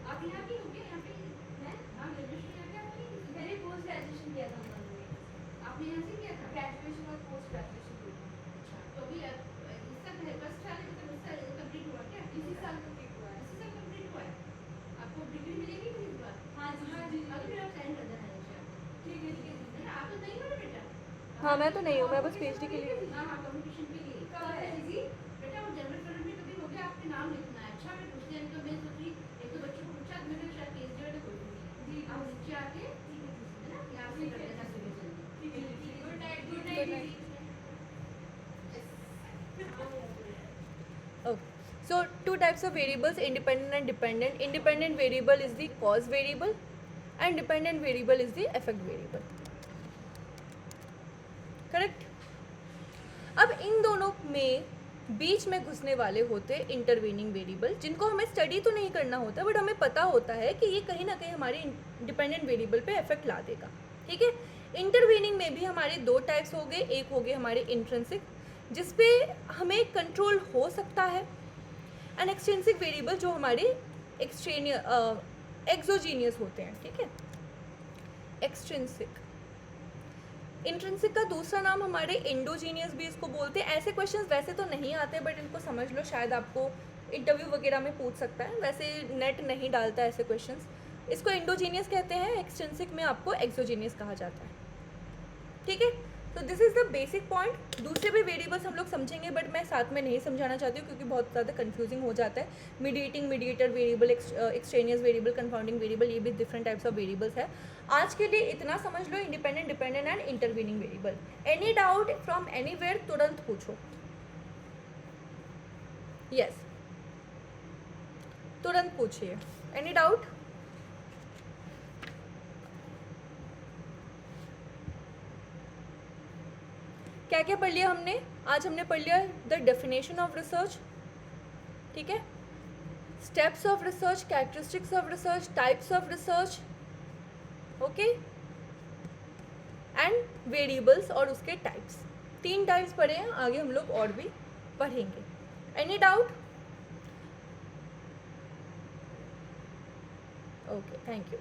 आप यहाँ की हो क्या? यहाँ पे मैं ग्रेजुएशन यहाँ क्या आपने? मैंने पोस्ट ग्रेजुएशन किया था आपने यहाँ से किया था? ग्रेजुएशन और पोस्ट ग्रेजुएशन। अच्छा, तो अभी इसका फर्स्ट साल इसका कंप्लीट हुआ क्या? इसी साल कंप्लीट हुआ है। इसी साल कंप्लीट हुआ है। आपको डिग्री मिलेगी कि इस बार? हाँ जी, हाँ जी। अभी फिर आप साइन कर देना है। ठीक है, ठीक है। आप तो नहीं हो ना बेटा? हाँ, मैं तो नहीं हूँ, मैं बस पीएचडी के लिए। हाँ हाँ, कम्युनिकेशन के लिए। कब है जी? बेटा वो जनरल कॉलेज में कभी हो गया, आपके नाम लिखना है। अच्छा, मैं पूछते हैं तो मैं सोची एक तो बच्चों को पूछा, मैंने शायद पीएचडी वाले कोई नहीं जी। आप नीचे आके ठीक है, है ना, यहाँ से कर देना सुबह जल्दी। ठीक है, ठीक है। Good night, good night. Okay. So two types of variables, independent and dependent. Independent variable is the cause variable and dependent variable is the effect variable. Correct? अब इन दोनों में बीच में घुसने वाले होते इंटरवीनिंग वेरिएबल, जिनको हमें स्टडी तो नहीं करना होता बट हमें पता होता है कि ये कहीं ना कहीं हमारे डिपेंडेंट वेरिएबल पे इफेक्ट ला देगा। ठीक है, इंटरवीनिंग में भी हमारे दो टाइप्स हो गए। एक हो गए हमारे इंट्रिंसिक, जिसपे हमें कंट्रोल हो सकता है, एंड एक्सट्रिंसिक वेरिएबल जो हमारे एक्सोजीनियस होते हैं। ठीक है, एक्सट्रिंसिक। इंट्रिंसिक का दूसरा नाम हमारे एंडोजीनियस भी इसको बोलते हैं। ऐसे क्वेश्चंस वैसे तो नहीं आते बट इनको समझ लो, शायद आपको इंटरव्यू वगैरह में पूछ सकता है, वैसे नेट नहीं डालता ऐसे क्वेश्चंस। इसको एंडोजीनियस कहते हैं, एक्सट्रिंसिक में आपको एक्सोजीनियस कहा जाता है। ठीक है, तो this is the basic point. दूसरे भी वेरिएबल्स हम लोग समझेंगे बट मैं साथ में नहीं समझाना चाहती हूँ क्योंकि बहुत ज़्यादा कंफ्यूजिंग हो जाता है। Mediating, mediator variable, extraneous variable, confounding variable, ये भी डिफरेंट टाइप्स ऑफ वेरिएबल्स है। आज के लिए इतना समझ लो, independent, dependent and intervening variable. Any doubt from anywhere तुरंत पूछो। यस, तुरंत पूछिए। Any doubt? क्या क्या पढ़ लिया हमने आज? हमने पढ़ लिया द डेफिनेशन ऑफ रिसर्च, ठीक है, steps of research, characteristics of research, types of research, okay, and variables और उसके टाइप्स। 3 टाइप्स पढ़े हैं, आगे हम लोग और भी पढ़ेंगे। Any doubt? Okay, thank you.